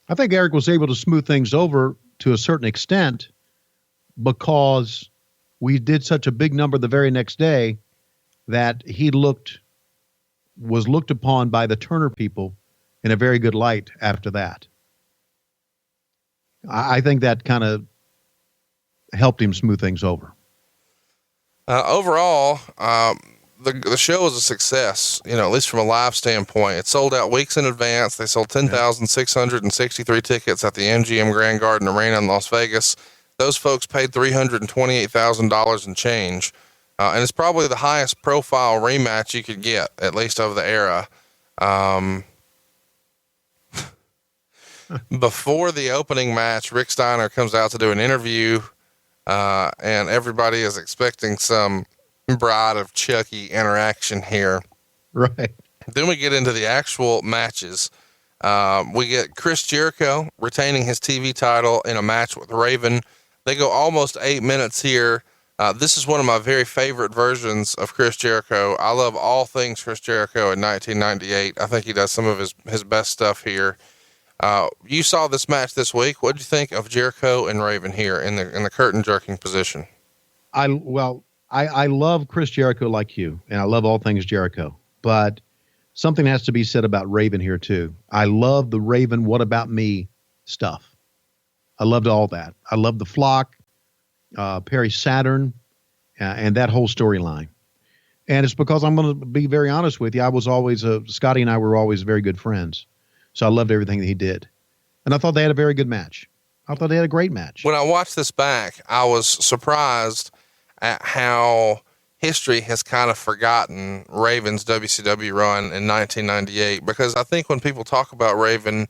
I think Eric was able to smooth things over to a certain extent because we did such a big number the very next day that he was looked upon by the Turner people in a very good light after that. I think that kind of helped him smooth things over. Overall, the show was a success, at least from a live standpoint. It sold out weeks in advance. They sold 10,663 tickets at the MGM Grand Garden Arena in Las Vegas. Those folks paid $328,000 and change. And it's probably the highest profile rematch you could get, at least of the era. Before the opening match, Rick Steiner comes out to do an interview, and everybody is expecting some Bride of Chucky interaction here. Right. Then we get into the actual matches. We get Chris Jericho retaining his TV title in a match with Raven. They go almost 8 minutes here. This is one of my very favorite versions of Chris Jericho. I love all things Chris Jericho in 1998. I think he does some of his best stuff here. You saw this match this week. What did you think of Jericho and Raven here in the curtain jerking position? I love Chris Jericho like you, and I love all things Jericho, but something has to be said about Raven here too. I love the Raven "What About Me" stuff. I loved all that. I loved the Flock, Perry Saturn, and that whole storyline. And it's because I'm going to be very honest with you. I was always, Scotty and I were always very good friends. So I loved everything that he did. And I thought they had a very good match. I thought they had a great match. When I watched this back, I was surprised at how history has kind of forgotten Raven's WCW run in 1998, because I think when people talk about Raven,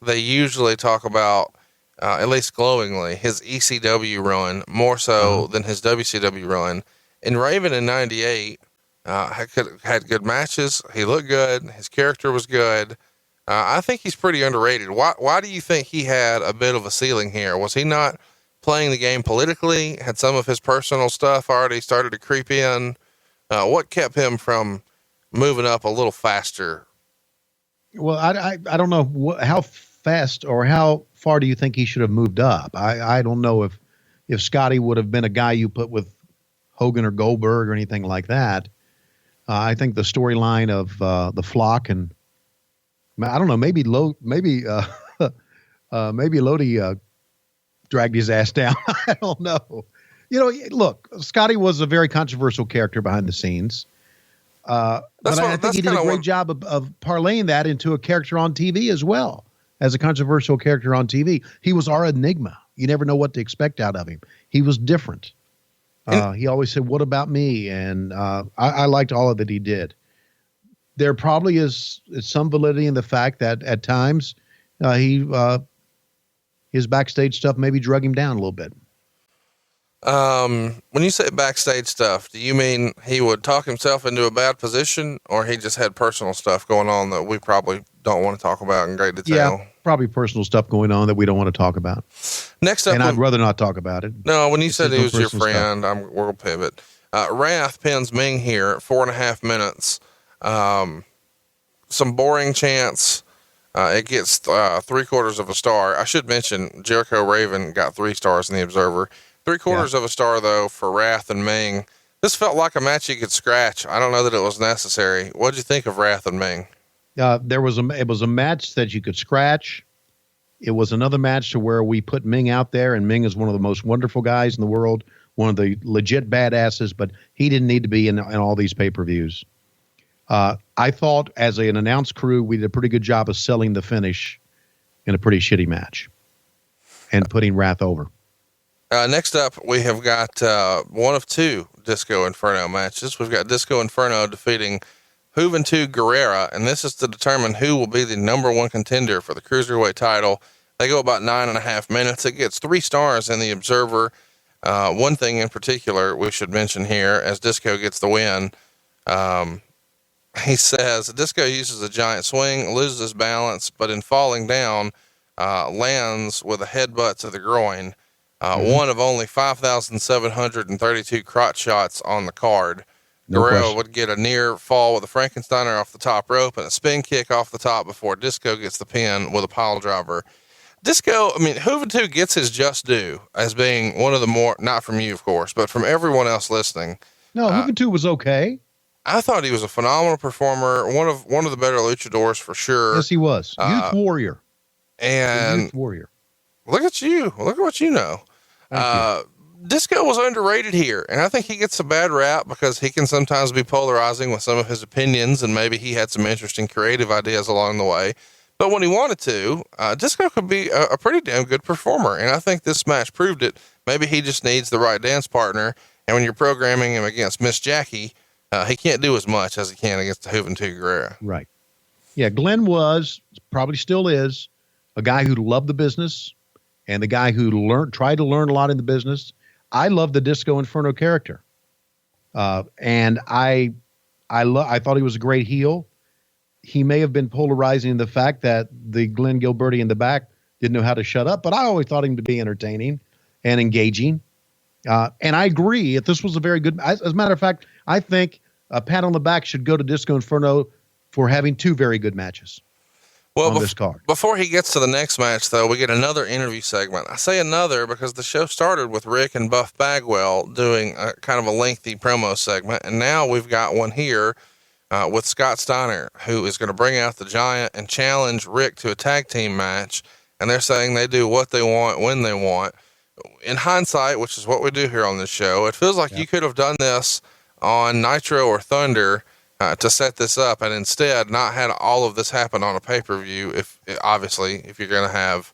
they usually talk about, at least glowingly, his ECW run more so than his WCW run. And Raven in 98 had good matches. He looked good. His character was good. I think he's pretty underrated. Why do you think he had a bit of a ceiling here? Was he not playing the game politically? Had some of his personal stuff already started to creep in? What kept him from moving up a little faster? Well, I don't know how fast or how far do you think he should have moved up? I don't know if Scotty would have been a guy you put with Hogan or Goldberg or anything like that. I think the storyline of the Flock and I don't know, maybe Lodi dragged his ass down. I don't know. Look, Scotty was a very controversial character behind the scenes. But I think he did a great job of parlaying that into a character on TV as well. As a controversial character on TV, he was our enigma. you never know what to expect out of him. He was different. He always said, "What about me?" And I liked all of that he did. There probably is some validity in the fact that at times his backstage stuff maybe drug him down a little bit. When you say backstage stuff, do you mean he would talk himself into a bad position, or he just had personal stuff going on that we probably don't want to talk about in great detail? Yeah, probably personal stuff going on that we don't want to talk about. Next up, and I'd rather not talk about it. No, when you said he was your friend, we're gonna pivot. Wrath pins Ming here at 4.5 minutes. Some boring chants. It gets 3/4 of a star. I should mention Jericho Raven got 3 stars in the Observer. 3/4 of a star though for Wrath and Ming. This felt like a match you could scratch. I don't know that it was necessary. What'd you think of Wrath and Ming? It was a match that you could scratch. It was another match to where we put Ming out there, and Ming is one of the most wonderful guys in the world, one of the legit badasses, but he didn't need to be in all these pay-per-views. I thought as an announced crew, we did a pretty good job of selling the finish in a pretty shitty match and putting Wrath over. Next up, we have got one of 2 Disco Inferno matches. We've got Disco Inferno defeating Juventud Guerrera, and this is to determine who will be the #1 contender for the Cruiserweight title. They go about 9.5 minutes. It gets 3 stars in the Observer. One thing in particular we should mention here, as Disco gets the win, he says Disco uses a giant swing, loses his balance, but in falling down, lands with a headbutt to the groin. One of only 5,732 crotch shots on the card. Guerrero would get a near fall with a Frankensteiner off the top rope and a spin kick off the top before Disco gets the pin with a pile driver. Disco, Juventud gets his just due as being one of the more, not from you, of course, but from everyone else listening. No, Juventud was okay. I thought he was a phenomenal performer. One of the better luchadors for sure. Yes, he was. Youth warrior. And youth warrior. Look at you. Look at what you know. Disco was underrated here, and I think he gets a bad rap because he can sometimes be polarizing with some of his opinions, and maybe he had some interesting creative ideas along the way. But when he wanted to, Disco could be a pretty damn good performer, and I think this match proved it. Maybe he just needs the right dance partner, and when you're programming him against Miss Jackie, he can't do as much as he can against the Juventud Guerrera. Right. Yeah, Glenn was, probably still is, a guy who loved the business and the guy who tried to learn a lot in the business. I love the Disco Inferno character. And I thought he was a great heel. He may have been polarizing in the fact that the Glenn Gilberti in the back didn't know how to shut up, but I always thought him to be entertaining and engaging. And I agree, if this was a very good, as a matter of fact, I think a pat on the back should go to Disco Inferno for having 2 very good matches on this card. Before he gets to the next match, though, we get another interview segment. I say another because the show started with Rick and Buff Bagwell doing a kind of a lengthy promo segment, and now we've got one here with Scott Steiner, who is going to bring out the Giant and challenge Rick to a tag team match, and they're saying they do what they want when they want. In hindsight, which is what we do here on this show, it feels like you could have done this on Nitro or Thunder to set this up, and instead not had all of this happen on a pay-per-view, if you're going to have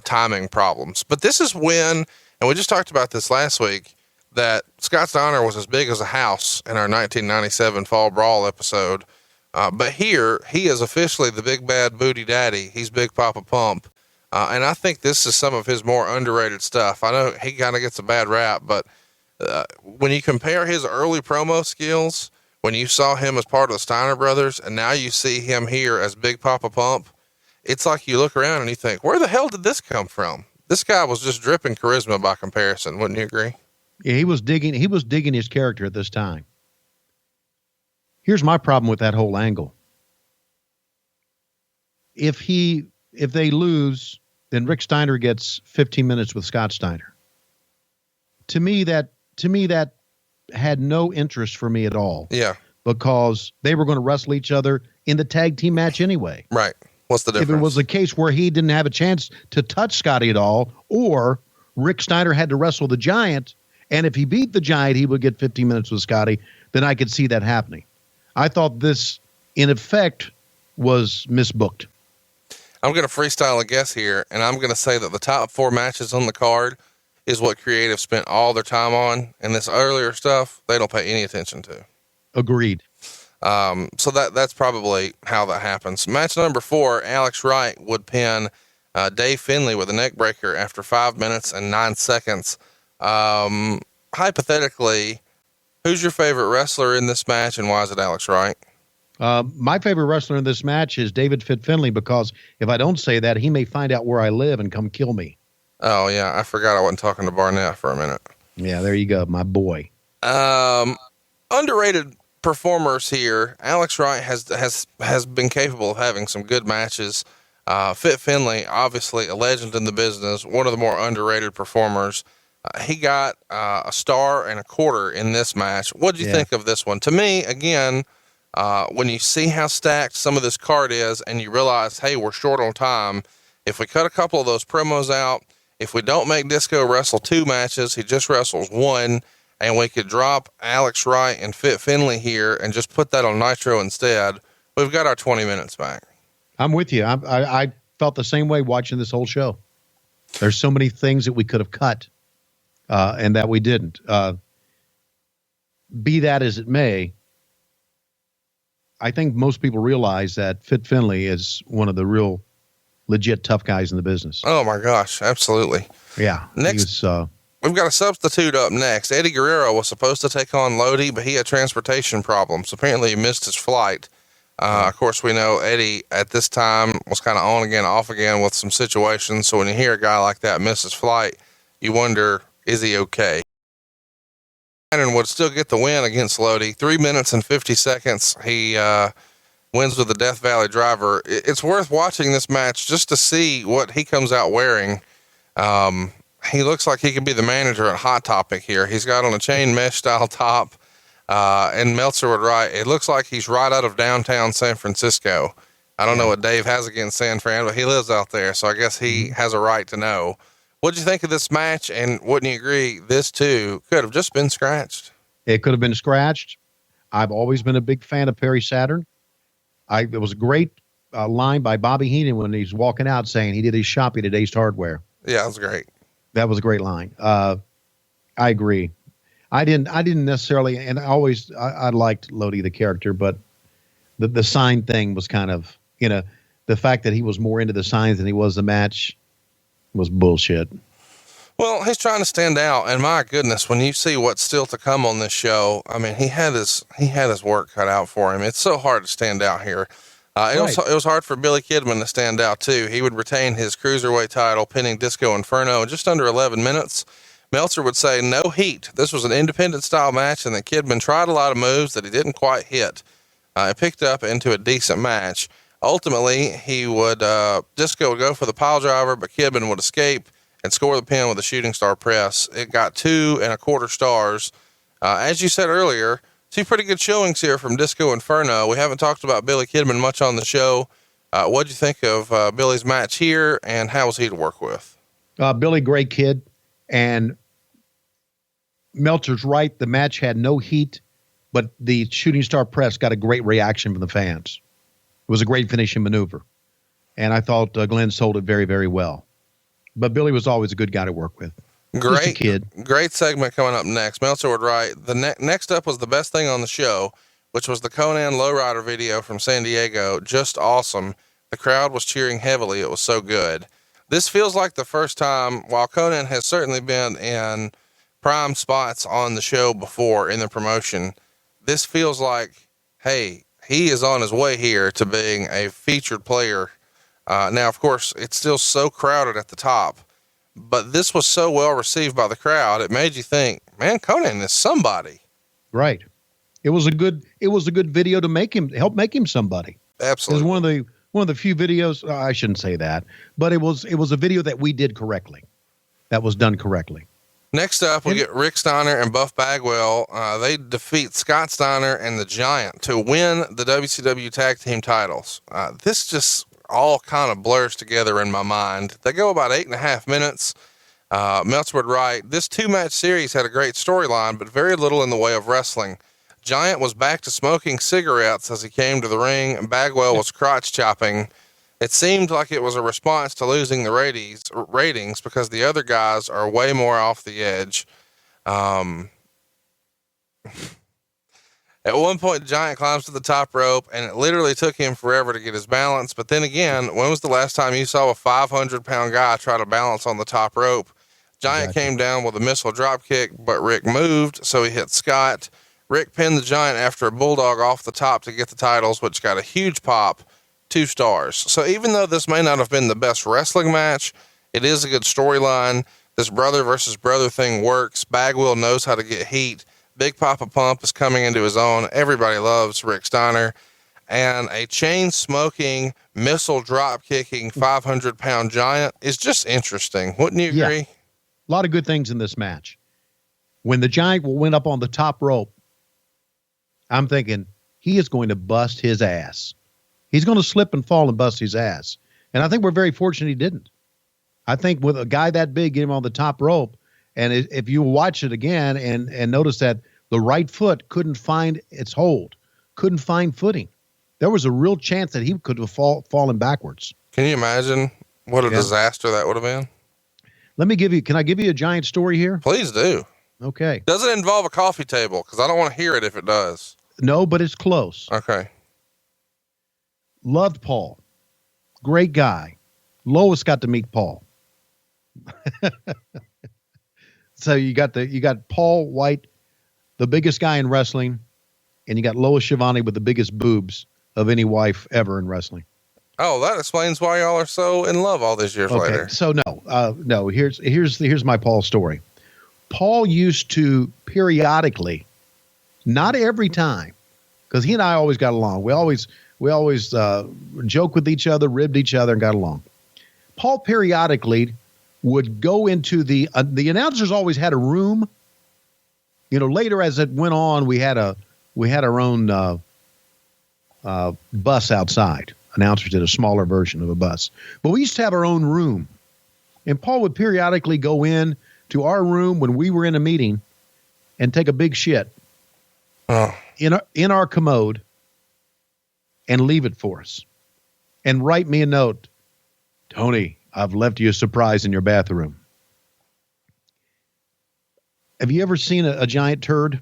timing problems. But this is when, and we just talked about this last week, that Scott Steiner was as big as a house in our 1997 Fall Brawl episode. But here, he is officially the big bad booty daddy. He's Big Papa Pump. And I think this is some of his more underrated stuff. I know he kind of gets a bad rap, but when you compare his early promo skills, when you saw him as part of the Steiner brothers, and now you see him here as Big Papa Pump, it's like you look around and you think, where the hell did this come from? This guy was just dripping charisma by comparison. Wouldn't you agree? Yeah, he was digging his character at this time. Here's my problem with that whole angle. If they lose, then Rick Steiner gets 15 minutes with Scott Steiner. To me, that had no interest for me at all. Yeah. Because they were going to wrestle each other in the tag team match anyway. Right. What's the difference? If it was a case where he didn't have a chance to touch Scotty at all, or Rick Steiner had to wrestle the Giant, and if he beat the Giant, he would get 15 minutes with Scotty, then I could see that happening. I thought this, in effect, was misbooked. I'm going to freestyle a guess here, and I'm going to say that the top 4 matches on the card is what creative spent all their time on, and this earlier stuff, they don't pay any attention to. Agreed. So that's probably how that happens. Match number 4, Alex Wright would pin Dave Finlay with a neck breaker after 5 minutes and 9 seconds. Hypothetically, who's your favorite wrestler in this match, and why is it Alex Wright? My favorite wrestler in this match is David Fit Finlay, because if I don't say that, he may find out where I live and come kill me. Oh yeah, I forgot I wasn't talking to Barnett for a minute. Yeah, there you go, my boy. Underrated performers here. Alex Wright has been capable of having some good matches. Fit Finlay, obviously a legend in the business, one of the more underrated performers. He got a star and a quarter in this match. What do you think of this one? To me, again, when you see how stacked some of this card is and you realize, hey, we're short on time. If we cut a couple of those promos out, if we don't make Disco wrestle 2 matches, he just wrestles 1, and we could drop Alex Wright and Fit Finlay here and just put that on Nitro instead, we've got our 20 minutes back. I'm with you. I felt the same way watching this whole show. There's so many things that we could have cut, and that we didn't. Be that as it may, I think most people realize that Fit Finlay is one of the real legit tough guys in the business. Oh my gosh. Absolutely. Yeah. Next, we've got a substitute up next. Eddie Guerrero was supposed to take on Lodi, but he had transportation problems. Apparently he missed his flight. Of course, we know Eddie at this time was kind of on again, off again with some situations. So when you hear a guy like that miss his flight, you wonder, is he okay? And would still get the win against Lodi. 3 minutes and 50 seconds. He wins with the Death Valley driver. It's worth watching this match just to see what he comes out wearing. He looks like he could be the manager at Hot Topic here. He's got on a chain mesh style top. And Meltzer would write, it looks like he's right out of downtown San Francisco. I don't know what Dave has against San Fran, but he lives out there. So I guess he has a right to know. What'd you think of this match? And wouldn't you agree, this too could have just been scratched? It could have been scratched. I've always been a big fan of Perry Saturn. There was a great line by Bobby Heenan when he's walking out saying he did his shopping at Ace Hardware. Yeah, that was great. That was a great line. I agree. I didn't necessarily, and I liked Lodi, the character, but the sign thing was kind of, the fact that he was more into the signs than he was the match was bullshit. Well, he's trying to stand out, and my goodness, when you see what's still to come on this show, I mean, he had his work cut out for him. It's so hard to stand out here. It was hard for Billy Kidman to stand out too. He would retain his cruiserweight title, pinning Disco Inferno in just under 11 minutes. Meltzer would say no heat. This was an independent style match, and that Kidman tried a lot of moves that he didn't quite hit. It picked up into a decent match. Ultimately, Disco would go for the pile driver, but Kidman would escape and score the pin with a shooting star press. It got 2.25 stars. As you said earlier, 2 pretty good showings here from Disco Inferno. We haven't talked about Billy Kidman much on the show. What'd you think of Billy's match here, and how was he to work with? Billy, great kid. And Meltzer's right. The match had no heat, but the shooting star press got a great reaction from the fans. It was a great finishing maneuver. And I thought Glenn sold it very, very well. But Billy was always a good guy to work with. Just a kid. Great segment coming up next. Meltzer would write, next up was the best thing on the show, which was the Conan Lowrider video from San Diego. Just awesome. The crowd was cheering heavily. It was so good. This feels like the first time, while Conan has certainly been in prime spots on the show before in the promotion, this feels like, hey, he is on his way here to being a featured player. Now, of course, it's still so crowded at the top, but this was so well received by the crowd. It made you think, man, Conan is somebody. Right. It was a good video to help make him somebody. Absolutely. It was one of the few videos, I shouldn't say that, but it was a video that we did correctly. That was done correctly. Next up, we get Rick Steiner and Buff Bagwell. They defeat Scott Steiner and the Giant to win the WCW tag team titles. This just all kind of blurs together in my mind. They go about 8.5 minutes. Meltzer would write, this 2-match series had a great storyline, but very little in the way of wrestling. Giant was back to smoking cigarettes as he came to the ring, and Bagwell was crotch chopping. It seemed like it was a response to losing the ratings because the other guys are way more off the edge. At one point, Giant climbs to the top rope, and it literally took him forever to get his balance. But then again, when was the last time you saw a 500-pound guy try to balance on the top rope? Giant came down with a missile drop kick, but Rick moved, so he hit Scott. Rick pinned the Giant after a bulldog off the top to get the titles, which got a huge pop, 2 stars. So even though this may not have been the best wrestling match, it is a good storyline. This brother versus brother thing works. Bagwell knows how to get heat. Big Papa Pump is coming into his own. Everybody loves Rick Steiner. And a chain smoking, missile drop kicking 500-pound Giant is just interesting. Wouldn't you agree? Yeah. A lot of good things in this match. When the Giant went up on the top rope, I'm thinking he is going to bust his ass. He's going to slip and fall and bust his ass. And I think we're very fortunate he didn't. I think with a guy that big, get him on the top rope, and if you watch it again and notice that the right foot couldn't find its hold, couldn't find footing, there was a real chance that he could have fallen backwards. Can you imagine what a disaster that would have been? Can I give you a Giant story here? Please do. Okay. Does it involve a coffee table? Because I don't want to hear it if it does. No, but it's close. Okay. Loved Paul. Great guy. Lois got to meet Paul. So you got Paul White, the biggest guy in wrestling, and you got Lois Schiavone with the biggest boobs of any wife ever in wrestling. Oh, that explains why y'all are so in love all these years later. So no. Here's my Paul story. Paul used to periodically, not every time, because he and I always got along. We always joke with each other, ribbed each other, and got along. Paul periodically would go into the announcers always had a room. You know, later as it went on, we had our own bus outside. Announcers did a smaller version of a bus, but we used to have our own room. And Paul would periodically go in to our room when we were in a meeting and take a big shit in our commode and leave it for us and write me a note. Tony, I've left you a surprise in your bathroom. Have you ever seen a giant turd?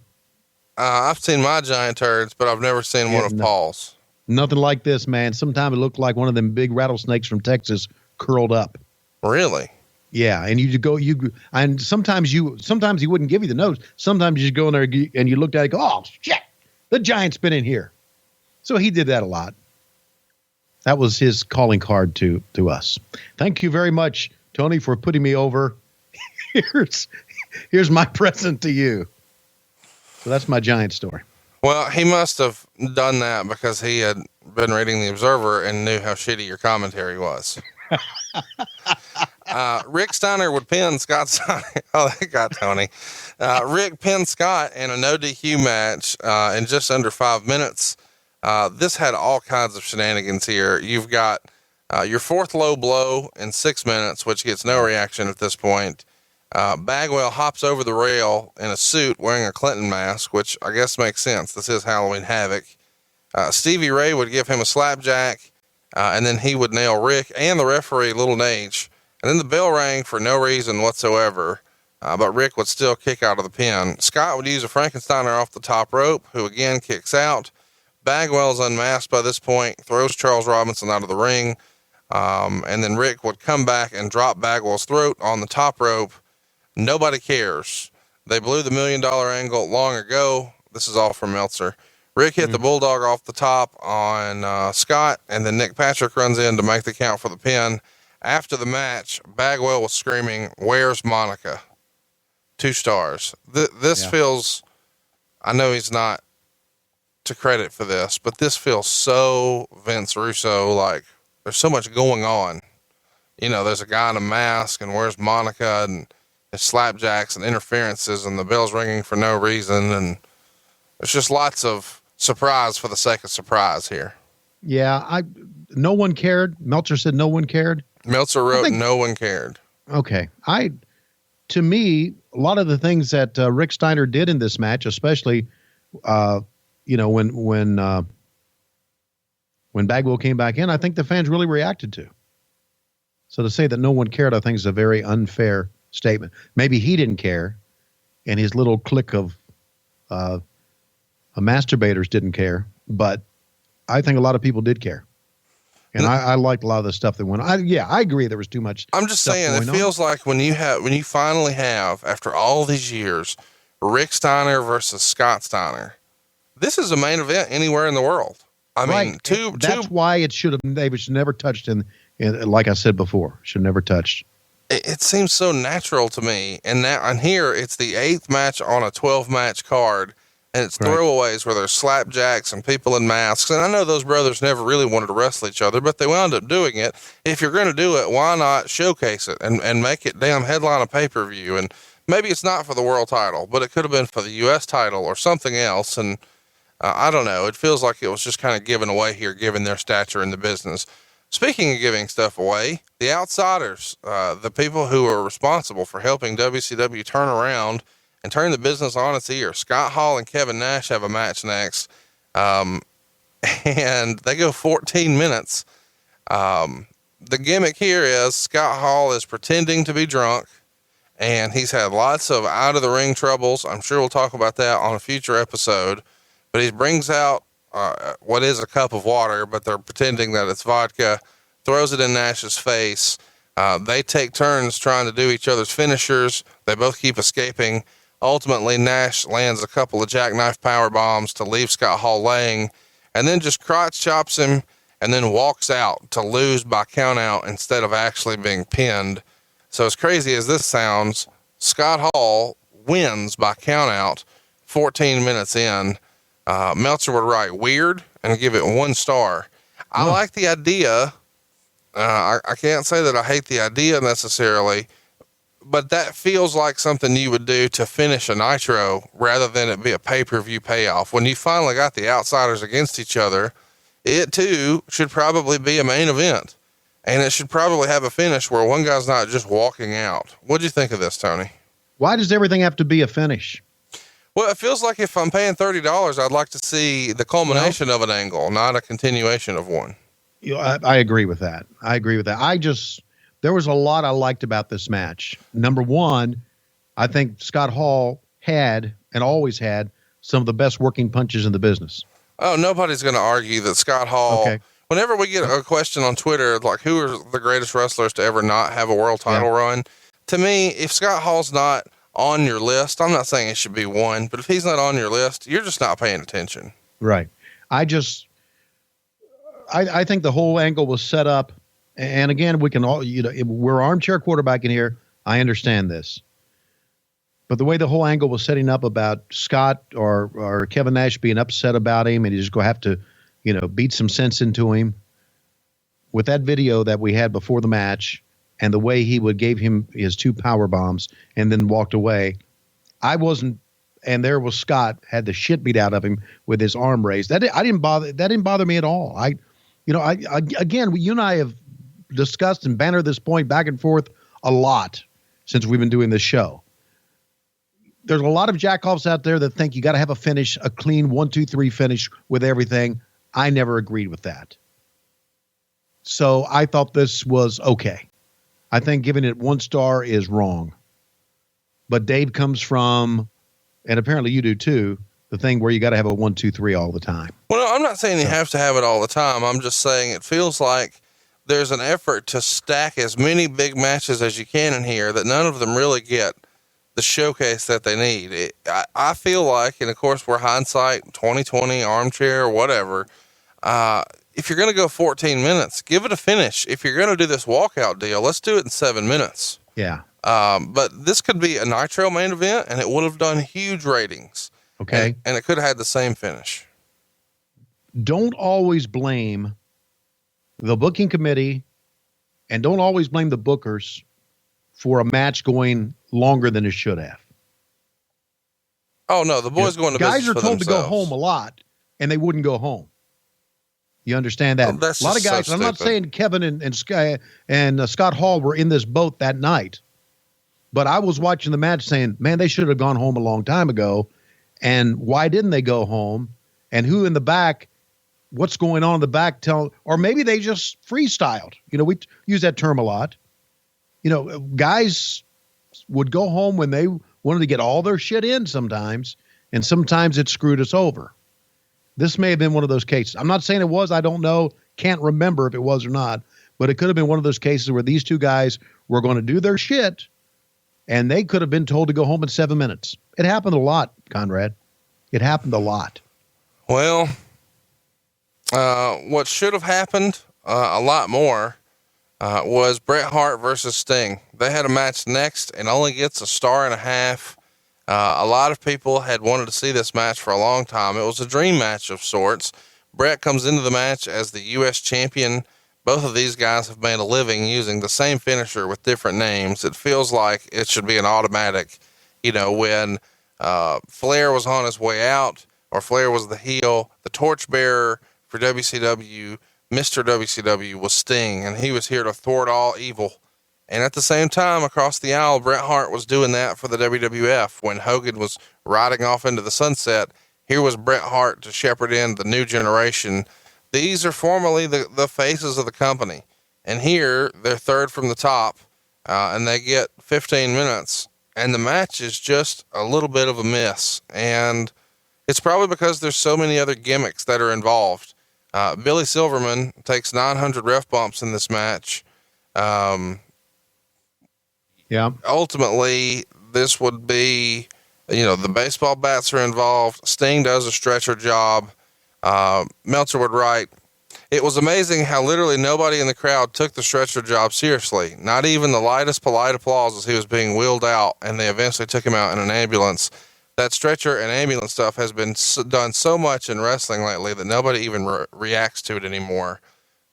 I've seen my giant turds, but I've never seen one of Paul's. Nothing like this, man. Sometimes it looked like one of them big rattlesnakes from Texas curled up. Really? Yeah, and sometimes he wouldn't give you the notes. Sometimes you go in there and you looked at it and go, oh, shit, the Giant's been in here. So he did that a lot. That was his calling card to us. Thank you very much, Tony, for putting me over. Here's my present to you. So that's my Giant story. Well, he must have done that because he had been reading the Observer and knew how shitty your commentary was. Rick Steiner would pin Scott Steiner. Oh, that got Tony. Rick pinned Scott in a no DQ match in just under 5 minutes. This had all kinds of shenanigans here. You've got your fourth low blow in 6 minutes, which gets no reaction at this point. Bagwell hops over the rail in a suit wearing a Clinton mask, which I guess makes sense. This is Halloween Havoc. Stevie Ray would give him a slapjack, and then he would nail Rick and the referee, Little Nate. And then the bell rang for no reason whatsoever, but Rick would still kick out of the pin. Scott would use a Frankensteiner off the top rope, who again kicks out. Bagwell's unmasked by this point, throws Charles Robinson out of the ring, and then Rick would come back and drop Bagwell's throat on the top rope. Nobody cares. They blew the $1 million angle long ago. This is all from Meltzer. Rick hit the bulldog off the top on Scott, and then Nick Patrick runs in to make the count for the pin. After the match, Bagwell was screaming, "Where's Monica?" 2 stars. This feels, I know he's not to credit for this, but this feels so Vince Russo, like there's so much going on. You know, there's a guy in a mask, and where's Monica, and there's slapjacks and interferences, and the bell's ringing for no reason, and there's just lots of surprise for the sake of surprise here. Yeah, no one cared. Meltzer said no one cared. Meltzer wrote no one cared. Okay. To me, a lot of the things that Rick Steiner did in this match, especially, when when Bagwell came back in, I think the fans really reacted to. So to say that no one cared, I think is a very unfair statement. Maybe he didn't care, and his little clique of masturbators didn't care, but I think a lot of people did care. And I liked a lot of the stuff that went on. I agree there was too much. I'm just saying, it feels like when you finally have, after all these years, Rick Steiner versus Scott Steiner, this is a main event anywhere in the world. I mean, that's why it should have, they should never touched in, like I said before, should never touched. It seems so natural to me. And now, and here it's the 8th match on a 12-match card, and it's throwaways where there's slapjacks and people in masks. And I know those brothers never really wanted to wrestle each other, but they wound up doing it. If you're going to do it, why not showcase it and make it damn headline a pay-per-view? And maybe it's not for the world title, but it could have been for the U.S. title or something else. And I don't know. It feels like it was just kind of given away here, given their stature in the business. Speaking of giving stuff away, the outsiders, the people who are responsible for helping WCW turn around and turn the business on its ear. Scott Hall and Kevin Nash have a match next. And they go 14 minutes. The gimmick here is Scott Hall is pretending to be drunk, and he's had lots of out of the ring troubles. I'm sure we'll talk about that on a future episode, but he brings out what is a cup of water, but they're pretending that it's vodka, throws it in Nash's face. They take turns trying to do each other's finishers. They both keep escaping. Ultimately, Nash lands a couple of jackknife power bombs to leave Scott Hall laying, and then just crotch chops him and then walks out to lose by count out instead of actually being pinned. So as crazy as this sounds, Scott Hall wins by count out 14 minutes in. Meltzer would write weird and give it 1 star. I like the idea. I can't say that I hate the idea necessarily, but that feels like something you would do to finish a Nitro rather than it be a pay-per-view payoff. When you finally got the outsiders against each other, it too should probably be a main event, and it should probably have a finish where one guy's not just walking out. What'd you think of this, Tony? Why does everything have to be a finish? Well, it feels like if I'm paying $30, I'd like to see the culmination of an angle, not a continuation of one. I agree with that. There was a lot I liked about this match. Number one, I think Scott Hall had and always had some of the best working punches in the business. Oh, nobody's going to argue that Scott Hall, whenever we get a question on Twitter, like who are the greatest wrestlers to ever not have a world title run? To me, if Scott Hall's not on your list, I'm not saying it should be one, but if he's not on your list, you're just not paying attention. Right. I think the whole angle was set up. And again, we can all, we're armchair quarterbacking here. I understand this, but the way the whole angle was setting up about Scott or Kevin Nash being upset about him, and he's just going to have to, beat some sense into him with that video that we had before the match, and the way he gave him his 2 power bombs and then walked away. And there was Scott had the shit beat out of him with his arm raised. That didn't bother me at all. Again, you and I have discussed and bantered this point back and forth a lot since we've been doing this show. There's a lot of jackoffs out there that think you got to have a finish, a clean 1, 2, 3 finish with everything. I never agreed with that. So I thought this was okay. I think giving it 1 star is wrong. But Dave comes from, and apparently you do too, the thing where you got to have a 1, 2, 3 all the time. Well, no, I'm not saying you have to have it all the time. I'm just saying it feels like there's an effort to stack as many big matches as you can in here that none of them really get the showcase that they need. I feel like, and of course we're hindsight 2020 armchair or whatever. If you're going to go 14 minutes, give it a finish. If you're going to do this walkout deal, let's do it in 7 minutes. Yeah. But this could be a Nitro main event and it would have done huge ratings. Okay. And it could have had the same finish. Don't always blame the booking committee, and don't always blame the bookers for a match going longer than it should have. Oh no, the boys going to guys are told themselves. To go home a lot, and they wouldn't go home. You understand that? Well, a lot of guys. I'm not saying Kevin and Scott Hall were in this boat that night, but I was watching the match, saying, "Man, they should have gone home a long time ago." And why didn't they go home? And who in the back what's going on in the back, or maybe they just freestyled. We use that term a lot. Guys would go home when they wanted to get all their shit in sometimes, and sometimes it screwed us over. This may have been one of those cases. I'm not saying it was. I don't know. Can't remember if it was or not, but it could have been one of those cases where these two guys were going to do their shit, and they could have been told to go home in 7 minutes. It happened a lot, Conrad. It happened a lot. Well, what should have happened a lot more was Bret Hart versus Sting. They had a match next and only gets a 1.5 stars. A lot of people had wanted to see this match for a long time. It was a dream match of sorts. Bret comes into the match as the U.S. champion. Both of these guys have made a living using the same finisher with different names. It feels like it should be an automatic, when Flair was on his way out, or Flair was the heel, the torchbearer for WCW, Mr. WCW was Sting, and he was here to thwart all evil. And at the same time, across the aisle, Bret Hart was doing that for the WWF. When Hogan was riding off into the sunset, here was Bret Hart to shepherd in the new generation. These are formerly the faces of the company. And here, they're third from the top, and they get 15 minutes. And the match is just a little bit of a miss. And it's probably because there's so many other gimmicks that are involved. Billy Silverman takes 900 ref bumps in this match. Ultimately, this would be, the baseball bats are involved. Sting does a stretcher job. Meltzer would write, "It was amazing how literally nobody in the crowd took the stretcher job seriously. Not even the lightest polite applause as he was being wheeled out, and they eventually took him out in an ambulance. That stretcher and ambulance stuff has been done so much in wrestling lately that nobody even reacts to it anymore."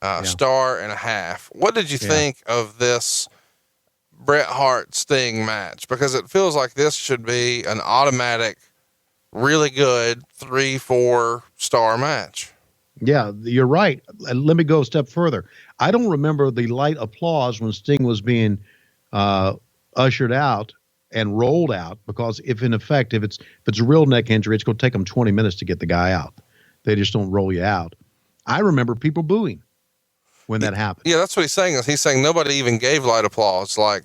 1.5 stars. What did you think of this Bret Hart Sting match? Because it feels like this should be an automatic, really good 3-4 star match. Yeah, you're right. Let me go a step further. I don't remember the light applause when Sting was being ushered out and rolled out, because if it's a real neck injury, it's going to take them 20 minutes to get the guy out. They just don't roll you out. I remember people booing when that happened. Yeah, that's what he's saying. He's saying nobody even gave light applause. Like,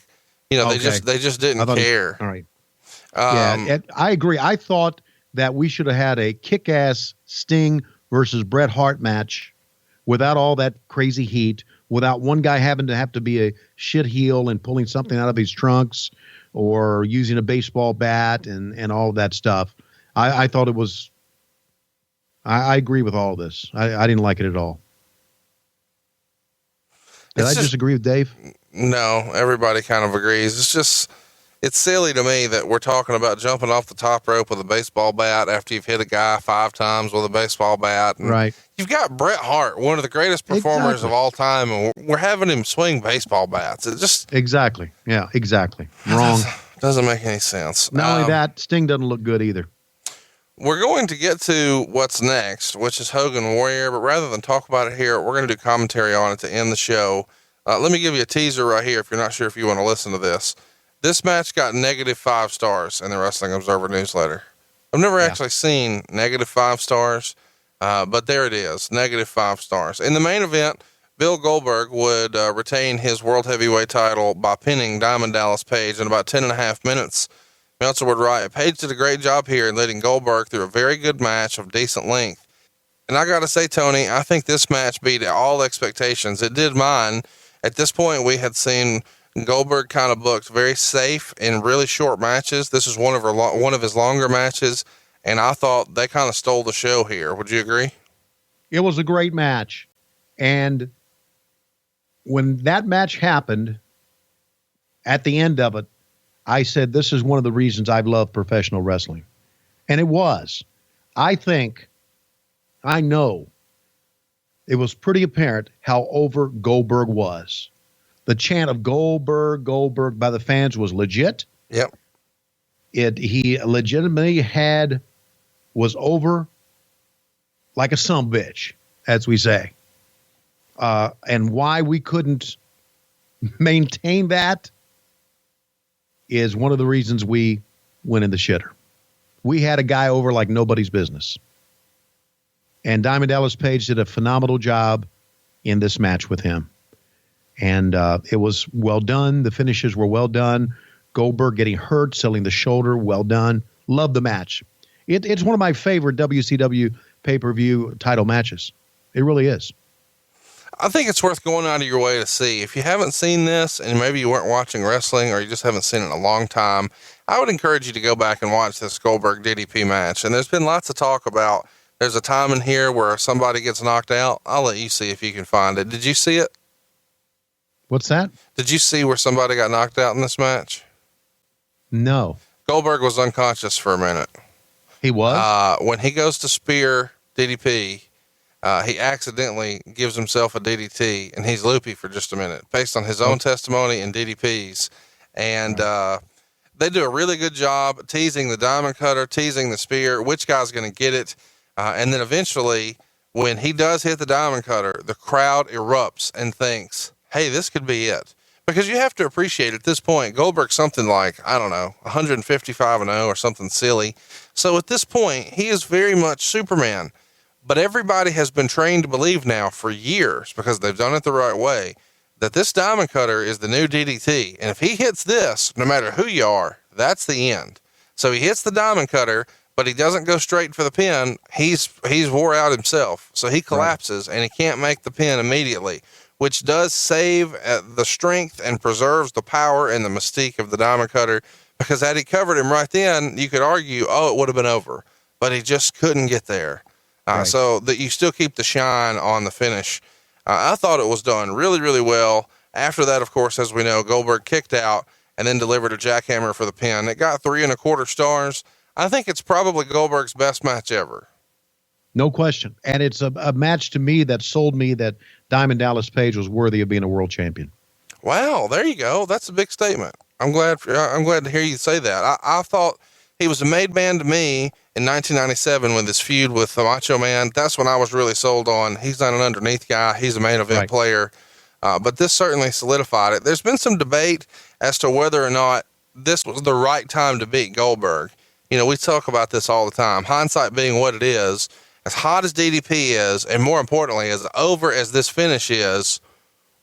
they just didn't care. All right. I agree. I thought that we should have had a kick-ass Sting versus Bret Hart match without all that crazy heat, without one guy having to be a shit heel and pulling something out of his trunks or using a baseball bat and all of that stuff. I thought it was, I agree with all this. I didn't like it at all. Did I disagree with Dave? No, everybody kind of agrees. It's silly to me that we're talking about jumping off the top rope with a baseball bat after you've hit a guy 5 times with a baseball bat. And right. You've got Bret Hart, one of the greatest performers of all time, and we're having him swing baseball bats. It just exactly. Yeah, exactly. Wrong. Doesn't make any sense. Not only that, Sting doesn't look good either. We're going to get to what's next, which is Hogan-Warrior, but rather than talk about it here, we're going to do commentary on it to end the show. Let me give you a teaser right here if you're not sure if you want to listen to this. This match got -5 stars in the Wrestling Observer newsletter. I've never actually seen -5 stars, but there it is, -5 stars. In the main event, Bill Goldberg would retain his World Heavyweight title by pinning Diamond Dallas Page in about 10.5 minutes. Meltzer would write, "Page did a great job here in leading Goldberg through a very good match of decent length." And I got to say, Tony, I think this match beat all expectations. It did mine. At this point, we had seen Goldberg kind of booked very safe in really short matches. This is one of his longer matches, and I thought they kind of stole the show here. Would you agree? It was a great match. And when that match happened, at the end of it, I said, this is one of the reasons I've loved professional wrestling. And it was. I know it was pretty apparent how over Goldberg was. The chant of Goldberg, Goldberg by the fans was legit. Yep. He legitimately was over like a sumbitch, as we say. And why we couldn't maintain that is one of the reasons we went in the shitter. We had a guy over like nobody's business. And Diamond Dallas Page did a phenomenal job in this match with him. And it was well done. The finishes were well done. Goldberg getting hurt, selling the shoulder, well done. Love the match. It's one of my favorite WCW pay-per-view title matches. It really is. I think it's worth going out of your way to see. If you haven't seen this, and maybe you weren't watching wrestling or you just haven't seen it in a long time, I would encourage you to go back and watch this Goldberg-DDP match. And there's been lots of talk about, there's a time in here where somebody gets knocked out. I'll let you see if you can find it. Did you see it? What's that? Did you see where somebody got knocked out in this match? No. Goldberg was unconscious for a minute. He was? When he goes to spear DDP, he accidentally gives himself a DDT, and he's loopy for just a minute, based on his own testimony and DDP's. And they do a really good job teasing the diamond cutter, teasing the spear, which guy's going to get it. And then eventually, when he does hit the diamond cutter, the crowd erupts and thinks, hey, this could be it. Because you have to appreciate at this point, Goldberg's something like, I don't know, 155-0 or something silly. So at this point, he is very much Superman. But everybody has been trained to believe now for years, because they've done it the right way, that this diamond cutter is the new DDT. And if he hits this, no matter who you are, that's the end. So he hits the diamond cutter, but he doesn't go straight for the pin. He's wore out himself. So he collapses and he can't make the pin immediately, which does save the strength and preserves the power and the mystique of the diamond cutter, because had he covered him right then, you could argue, oh, it would have been over, but he just couldn't get there. So that you still keep the shine on the finish. I thought it was done really, really well. After that, of course, as we know, Goldberg kicked out and then delivered a jackhammer for the pin. It got 3.25 stars. I think it's probably Goldberg's best match ever. No question. And it's a match to me that sold me that Diamond Dallas Page was worthy of being a world champion. Wow. There you go. That's a big statement. I'm glad to hear you say that. I thought he was a made man to me in 1997 with his feud with the Macho Man. That's when I was really sold on, he's not an underneath guy. He's a main event player. But this certainly solidified it. There's been some debate as to whether or not this was the right time to beat Goldberg. You know, we talk about this all the time. Hindsight being what it is, as hot as DDP is, and more importantly, as over as this finish is,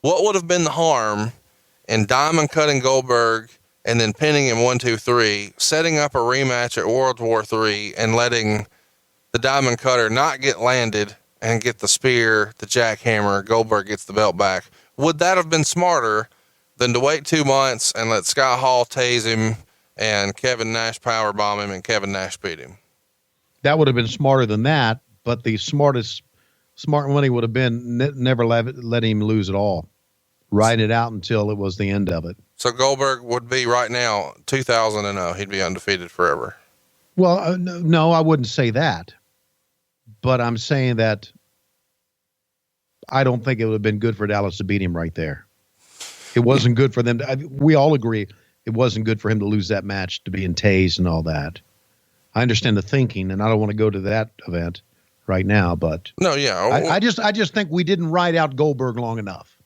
what would have been the harm in diamond cutting Goldberg and then pinning him 1, 2, 3, setting up a rematch at World War III and letting the diamond cutter not get landed and get the spear, the jackhammer, Goldberg gets the belt back? Would that have been smarter than to wait 2 months and let Scott Hall tase him and Kevin Nash powerbomb him and Kevin Nash beat him? That would have been smarter than that, but the smart money would have been never let him lose at all. Ride it out until it was the end of it. So Goldberg would be right now 2,000-0. He'd be undefeated forever. Well, no, I wouldn't say that, but I'm saying that I don't think it would have been good for Dallas to beat him right there. It wasn't good for them. We all agree it wasn't good for him to lose that match, to be in tased and all that. I understand the thinking, and I don't want to go to that event right now, but no, yeah, I just think we didn't ride out Goldberg long enough.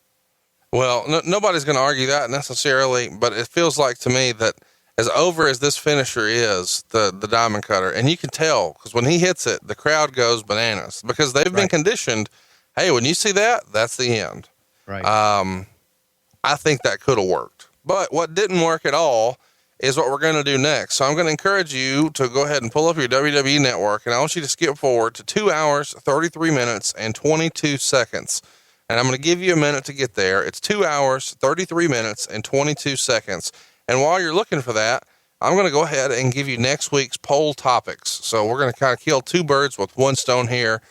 Well, nobody's going to argue that necessarily, but it feels like to me that as over as this finisher is, the diamond cutter, and you can tell because when he hits it, the crowd goes bananas because they've been conditioned. Hey, when you see that, that's the end. Right. I think that could have worked, but what didn't work at all is what we're going to do next. So I'm going to encourage you to go ahead and pull up your WWE network, and I want you to skip forward to 2 hours, 33 minutes, and 22 seconds. And I'm going to give you a minute to get there. It's 2 hours, 33 minutes, and 22 seconds. And while you're looking for that, I'm going to go ahead and give you next week's poll topics. So we're going to kind of kill two birds with one stone here.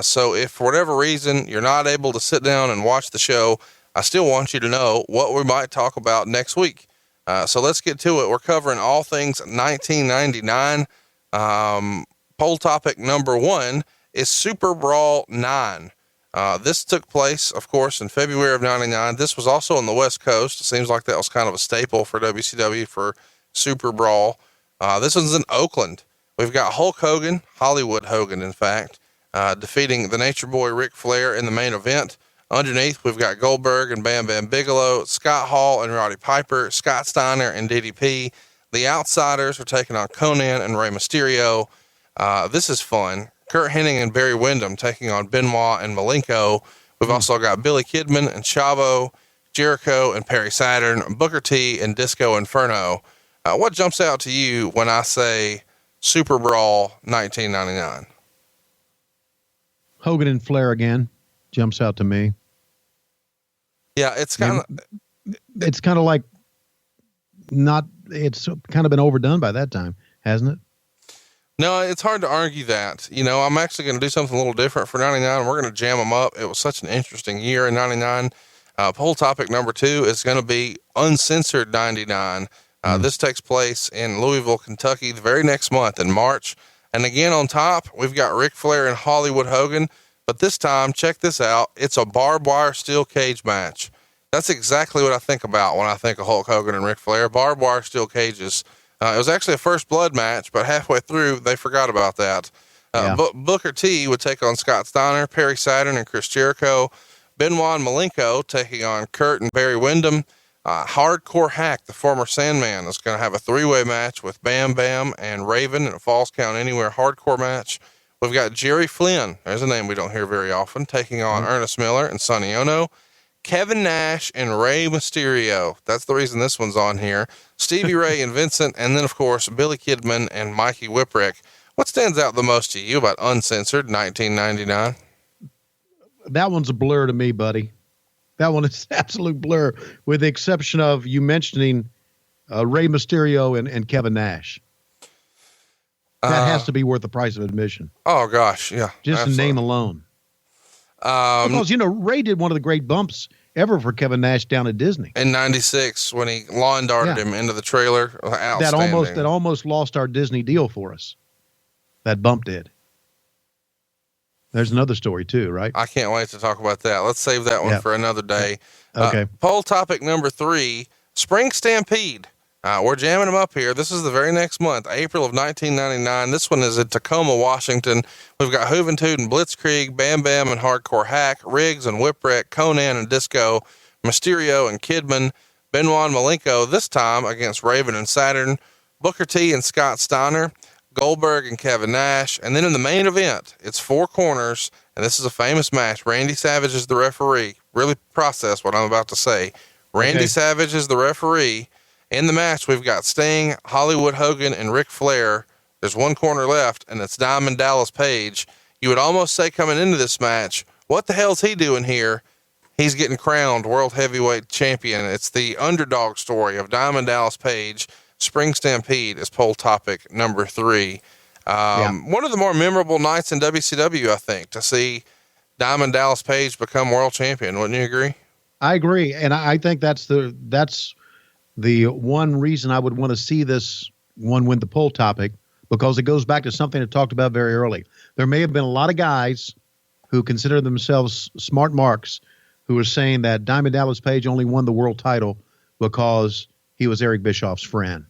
So if for whatever reason you're not able to sit down and watch the show, I still want you to know what we might talk about next week. So let's get to it. We're covering all things 1999. Poll topic number 1 is Super Brawl 9. This took place, of course, in February of 99. This was also on the West Coast. It seems like that was kind of a staple for WCW for Super Brawl. This one's in Oakland. We've got Hulk Hogan, Hollywood Hogan, in fact, defeating the Nature Boy Ric Flair in the main event. Underneath, we've got Goldberg and Bam Bam Bigelow, Scott Hall and Roddy Piper, Scott Steiner and DDP. The Outsiders are taking on Conan and Rey Mysterio. This is fun. Kurt Hennig and Barry Windham taking on Benoit and Malenko. We've also got Billy Kidman and Schiavone, Jericho and Perry Saturn, Booker T and Disco Inferno. What jumps out to you when I say Super Brawl 1999? Hogan and Flair again jumps out to me. Yeah, it's kind of like it's kind of been overdone by that time, hasn't it? No, it's hard to argue that. I'm actually going to do something a little different for 99. We're going to jam them up. It was such an interesting year in 99. Poll topic number 2 is going to be uncensored 99. This takes place in Louisville, Kentucky, the very next month in March. And again, on top, we've got Ric Flair and Hollywood Hogan, but this time, check this out. It's a barbed wire steel cage match. That's exactly what I think about when I think of Hulk Hogan and Ric Flair, barbed wire steel cages. It was actually a first blood match, but halfway through, they forgot about that. Booker T would take on Scott Steiner, Perry Saturn, and Chris Jericho. Benoit and Malenko taking on Kurt and Barry Windham. Hardcore Hack, the former Sandman, is going to have a 3-way match with Bam Bam and Raven in a Falls Count Anywhere hardcore match. We've got Jerry Flynn, there's a name we don't hear very often, taking on Ernest Miller and Sonny Ono. Kevin Nash and Rey Mysterio. That's the reason this one's on here. Stevie Ray and Vincent. And then, of course, Billy Kidman and Mikey Whipwreck. What stands out the most to you about uncensored 1999? That one's a blur to me, buddy. That one is an absolute blur, with the exception of you mentioning Rey Mysterio and Kevin Nash. That has to be worth the price of admission. Oh, gosh, yeah. Just the name alone. Because, Ray did one of the great bumps ever for Kevin Nash down at Disney. In 96, when he lawn darted him into the trailer. That almost lost our Disney deal for us. That bump did. There's another story too, right? I can't wait to talk about that. Let's save that one for another day. Okay. Poll topic number 3, Spring Stampede. We're jamming them up here. This is the very next month, April of 1999. This one is in Tacoma, Washington. We've got Juventud and Blitzkrieg, Bam Bam and Hardcore Hack, Riggs and Whipwreck, Conan and Disco, Mysterio and Kidman, Benoit and Malenko, this time against Raven and Saturn, Booker T and Scott Steiner, Goldberg and Kevin Nash. And then in the main event, it's 4 corners, and this is a famous match. Randy Savage is the referee. Really process what I'm about to say. Randy Savage is the referee. In the match, we've got Sting, Hollywood Hogan, and Ric Flair. There's 1 corner left, and it's Diamond Dallas Page. You would almost say coming into this match, what the hell's he doing here? He's getting crowned World Heavyweight Champion. It's the underdog story of Diamond Dallas Page. Spring Stampede is poll topic number 3. One of the more memorable nights in WCW, I think, to see Diamond Dallas Page become world champion. Wouldn't you agree? I agree. And I think that's the one reason I would want to see this one win the poll topic, because it goes back to something I talked about very early. There may have been a lot of guys who consider themselves smart marks who were saying that Diamond Dallas Page only won the world title because he was Eric Bischoff's friend.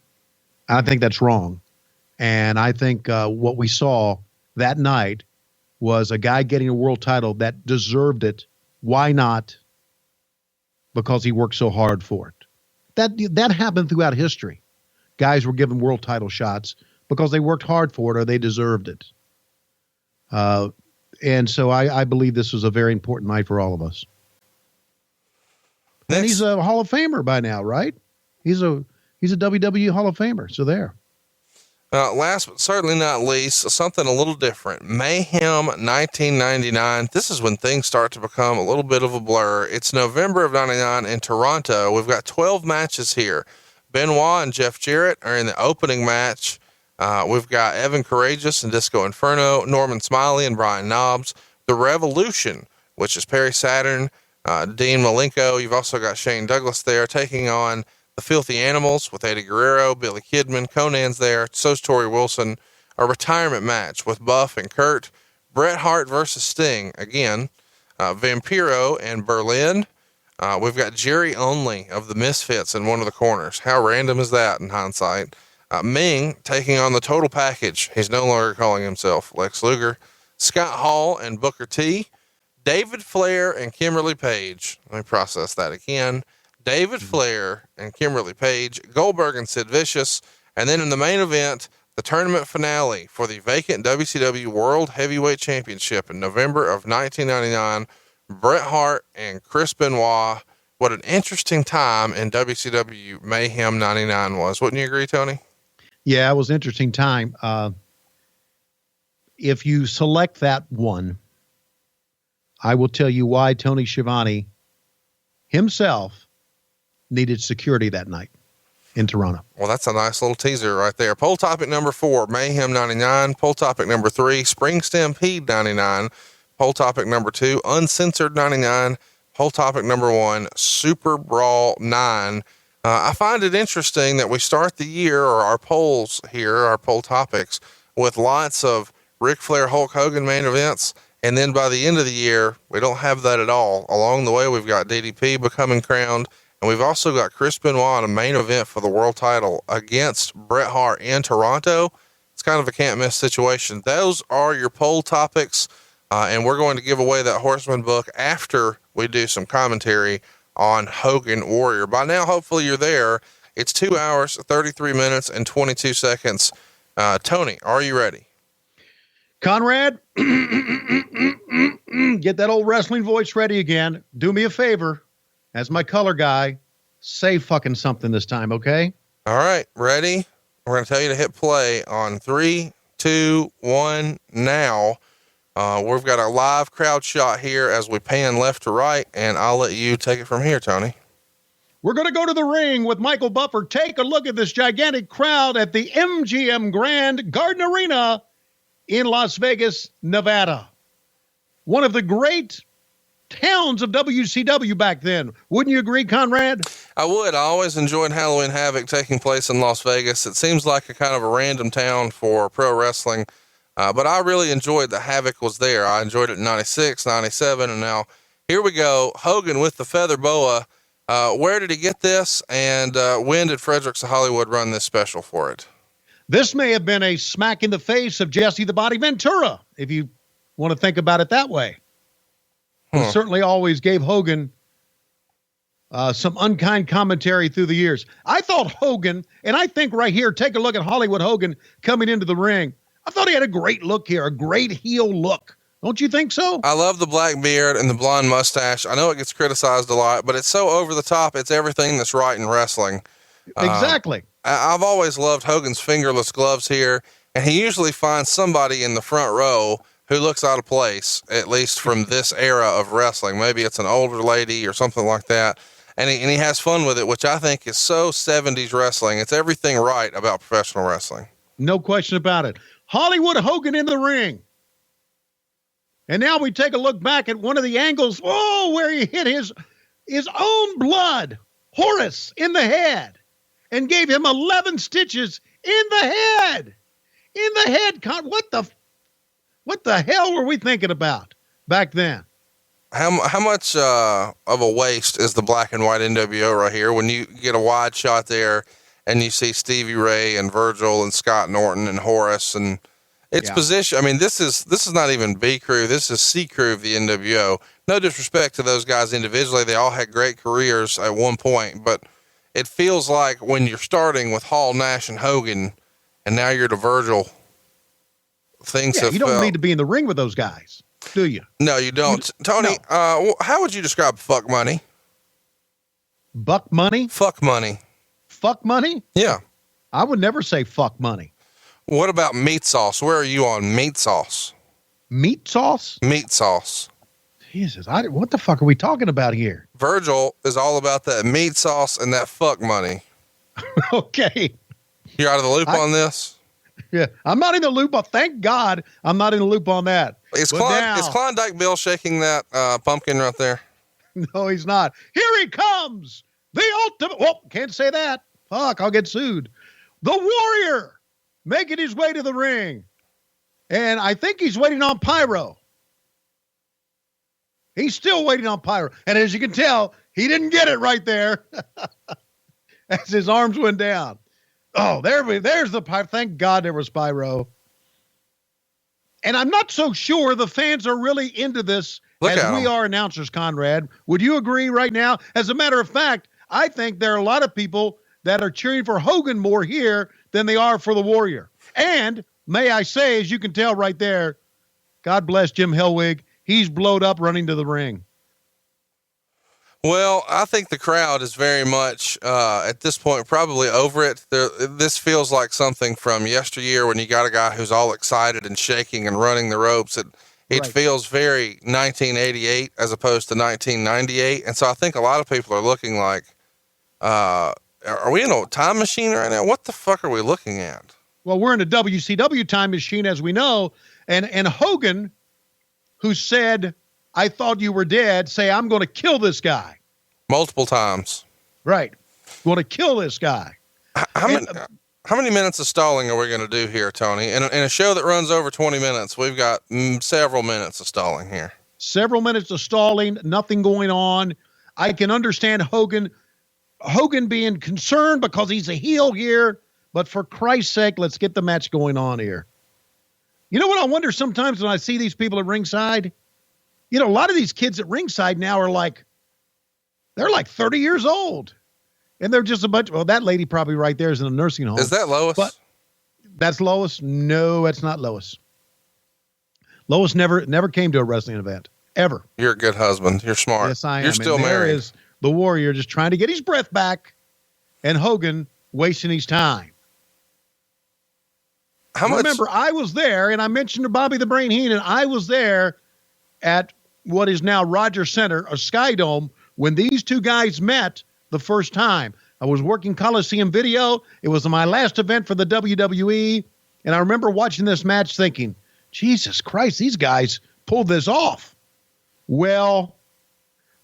I think that's wrong. And I think what we saw that night was a guy getting a world title that deserved it. Why not? Because he worked so hard for it. That happened throughout history. Guys were given world title shots because they worked hard for it or they deserved it. And so I believe this was a very important night for all of us. And he's a Hall of Famer by now, right? He's a WWE Hall of Famer. So there. Last but certainly not least, something a little different. Mayhem 1999. This is when things start to become a little bit of a blur. It's November of 99 in Toronto. We've got 12 matches here. Benoit and Jeff Jarrett are in the opening match. We've got Evan Courageous and Disco Inferno, Norman Smiley and Brian Knobbs. The Revolution, which is Perry Saturn, Dean Malenko. You've also got Shane Douglas there taking on the Filthy Animals with Eddie Guerrero, Billy Kidman, Conan's there, so's Torrie Wilson. A retirement match with Buff and Kurt. Bret Hart versus Sting again. Vampiro and Berlin. We've got Jerry Only of the Misfits in one of the corners. How random is that in hindsight? Ming taking on the Total Package. He's no longer calling himself Lex Luger. Scott Hall and Booker T. David Flair and Kimberly Page. Let me process that again. David Flair and Kimberly Page, Goldberg and Sid Vicious. And then in the main event, the tournament finale for the vacant WCW World Heavyweight Championship in November of 1999. Bret Hart and Chris Benoit. What an interesting time in WCW Mayhem 99 was. Wouldn't you agree, Tony? Yeah, it was an interesting time. If you select that one, I will tell you why Tony Schiavone himself needed security that night in Toronto. Well, that's a nice little teaser right there. Poll topic number 4, Mayhem 99. Poll topic number 3, Spring Stampede 99. Poll topic number 2, Uncensored 99. Poll topic number 1, Super Brawl 9. I find it interesting that we start the year, or our polls here, our poll topics, with lots of Ric Flair, Hulk Hogan main events. And then by the end of the year, we don't have that at all. Along the way, we've got DDP becoming crowned, and we've also got Chris Benoit in a main event for the world title against Bret Hart in Toronto. It's kind of a can't miss situation. Those are your poll topics. And we're going to give away that Horseman book after we do some commentary on Hogan-Warrior. By now, hopefully you're there. It's 2 hours, 33 minutes, and 22 seconds. Tony, are you ready? Conrad, get that old wrestling voice ready again. Do me a favor, as my color guy, say fucking something this time, okay? All right, ready? We're going to tell you to hit play on 3, 2, 1, now. We've got a live crowd shot here as we pan left to right, and I'll let you take it from here, Tony. We're going to go to the ring with Michael Buffer. Take a look at this gigantic crowd at the MGM Grand Garden Arena in Las Vegas, Nevada. One of the great towns of WCW back then. Wouldn't you agree, Conrad? I would. I always enjoyed Halloween Havoc taking place in Las Vegas. It seems like a kind of a random town for pro wrestling. But I really enjoyed that Havoc was there. I enjoyed it in 96, 97, and now here we go. Hogan with the feather boa. Where did he get this? And when did Fredericks of Hollywood run this special for it? This may have been a smack in the face of Jesse the Body Ventura, if you want to think about it that way. He certainly always gave Hogan some unkind commentary through the years. I thought Hogan, and I think right here, take a look at Hollywood Hogan coming into the ring. I thought he had a great look here, a great heel look. Don't you think so? I love the black beard and the blonde mustache. I know it gets criticized a lot, but it's so over the top. It's everything that's right in wrestling. Exactly. I've always loved Hogan's fingerless gloves here, and he usually finds somebody in the front row who looks out of place, at least from this era of wrestling. Maybe it's an older lady or something like that. And he has fun with it, which I think is so 70s wrestling. It's everything right about professional wrestling. No question about it. Hollywood Hogan in the ring. And now we take a look back at one of the angles. Oh, where he hit his own blood, Horace, in the head and gave him 11 stitches in the head. In the head. What the hell were we thinking about back then? How much of a waste is the black and white NWO right here? When you get a wide shot there and you see Stevie Ray and Virgil and Scott Norton and Horace and its position. I mean, this is not even B crew. This is C crew of the NWO. No disrespect to those guys individually. They all had great careers at one point, but it feels like when you're starting with Hall, Nash, and Hogan, and now you're to Virgil, things have you don't need to be in the ring with those guys, do you? No, you don't. Tony, no. How would you describe fuck money? Buck money? Fuck money. Fuck money? Yeah. I would never say fuck money. What about meat sauce? Where are you on meat sauce? Meat sauce? Meat sauce. Jesus, what the fuck are we talking about here? Virgil is all about that meat sauce and that fuck money. Okay. You're out of the loop on this? Yeah, I'm not in the loop. Thank God I'm not in the loop on that. Is Klondike Bill shaking that pumpkin right there? No, he's not. Here he comes. The ultimate. Well, can't say that. Fuck, I'll get sued. The Warrior making his way to the ring. And I think he's waiting on Pyro. He's still waiting on Pyro. And as you can tell, he didn't get it right there as his arms went down. Oh, there's the Pyro. Thank God there was Pyro. And I'm not so sure the fans are really into this as we are announcers, Conrad. Would you agree right now? As a matter of fact, I think there are a lot of people that are cheering for Hogan more here than they are for the Warrior. And may I say, as you can tell right there, God bless Jim Hellwig. He's blowed up running to the ring. Well, I think the crowd is very much, at this point, probably over it. This feels like something from yesteryear when you got a guy who's all excited and shaking and running the ropes. It Right. feels very 1988 as opposed to 1998. And so I think a lot of people are looking like, are we in a time machine right now? What the fuck are we looking at? Well, we're in a WCW time machine, as we know. And Hogan, who said, I thought you were dead, say, I'm going to kill this guy. Multiple times. Right. Going to kill this guy. How many minutes of stalling are we going to do here, Tony? In a show that runs over 20 minutes, we've got several minutes of stalling here. Several minutes of stalling, nothing going on. I can understand Hogan being concerned because he's a heel here, but for Christ's sake, let's get the match going on here. You know what I wonder sometimes when I see these people at ringside? You know, a lot of these kids at ringside now are like, they're like 30 years old. And they're just a bunch. Well, that lady probably right there is in a nursing home. Is that Lois? But that's Lois? No, that's not Lois. Lois never came to a wrestling event. Ever. You're a good husband. You're smart. Yes, I am. You're still and there married. is the Warrior just trying to get his breath back, and Hogan wasting his time. Remember, I was there, and I mentioned to Bobby the Brain Heenan, I was there at what is now Rogers Center, a Sky Dome, when these two guys met the first time. I was working Coliseum Video. It was my last event for the WWE, and I remember watching this match thinking, Jesus Christ, these guys pulled this off. Well,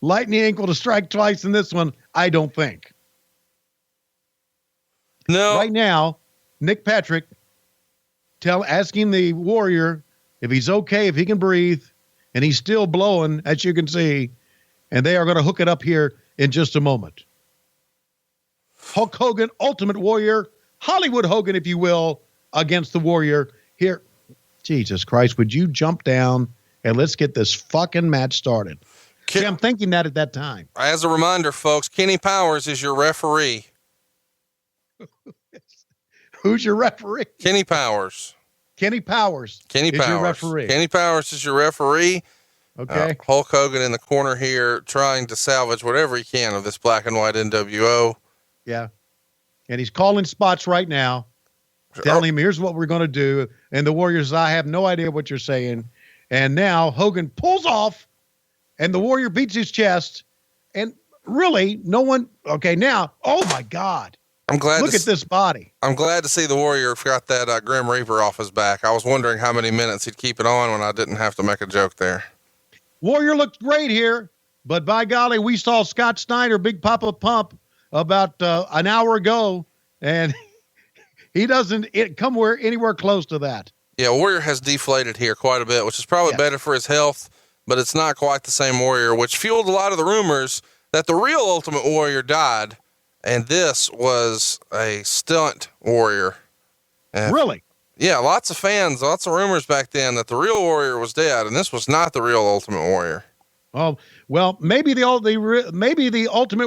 lightning ain't going to strike twice in this one, I don't think. No. Right now, Nick Patrick asking the Warrior if he's okay, if he can breathe, and he's still blowing, as you can see, and they are going to hook it up here in just a moment. Hulk Hogan, Ultimate Warrior, Hollywood Hogan, if you will, against the Warrior here. Jesus Christ, would you jump down and let's get this fucking match started? See, I'm thinking that at that time. As a reminder, folks, Kenny Powers is your referee. Who's your referee? Kenny Powers. Kenny Powers. Kenny is Powers. your referee. Kenny Powers is your referee. Okay. Hulk Hogan in the corner here trying to salvage whatever he can of this black and white NWO. Yeah. And he's calling spots right now, telling him, here's what we're going to do. And the Warriors, I have no idea what you're saying. And now Hogan pulls off and the Warrior beats his chest. And really, no one. Okay, now, oh my God. I'm glad. Look at this body. I'm glad to see the Warrior got that Grim Reaper off his back. I was wondering how many minutes he'd keep it on when I didn't have to make a joke there. Warrior looked great here, but by golly, we saw Scott Steiner, Big Papa Pump, about an hour ago, and he doesn't come anywhere close to that. Yeah, Warrior has deflated here quite a bit, which is probably better for his health, but it's not quite the same Warrior, which fueled a lot of the rumors that the real Ultimate Warrior died, and this was a stunt Warrior. Really? Yeah, lots of fans, lots of rumors back then that the real Warrior was dead, and this was not the real Ultimate Warrior. Oh, well, maybe the Ultimate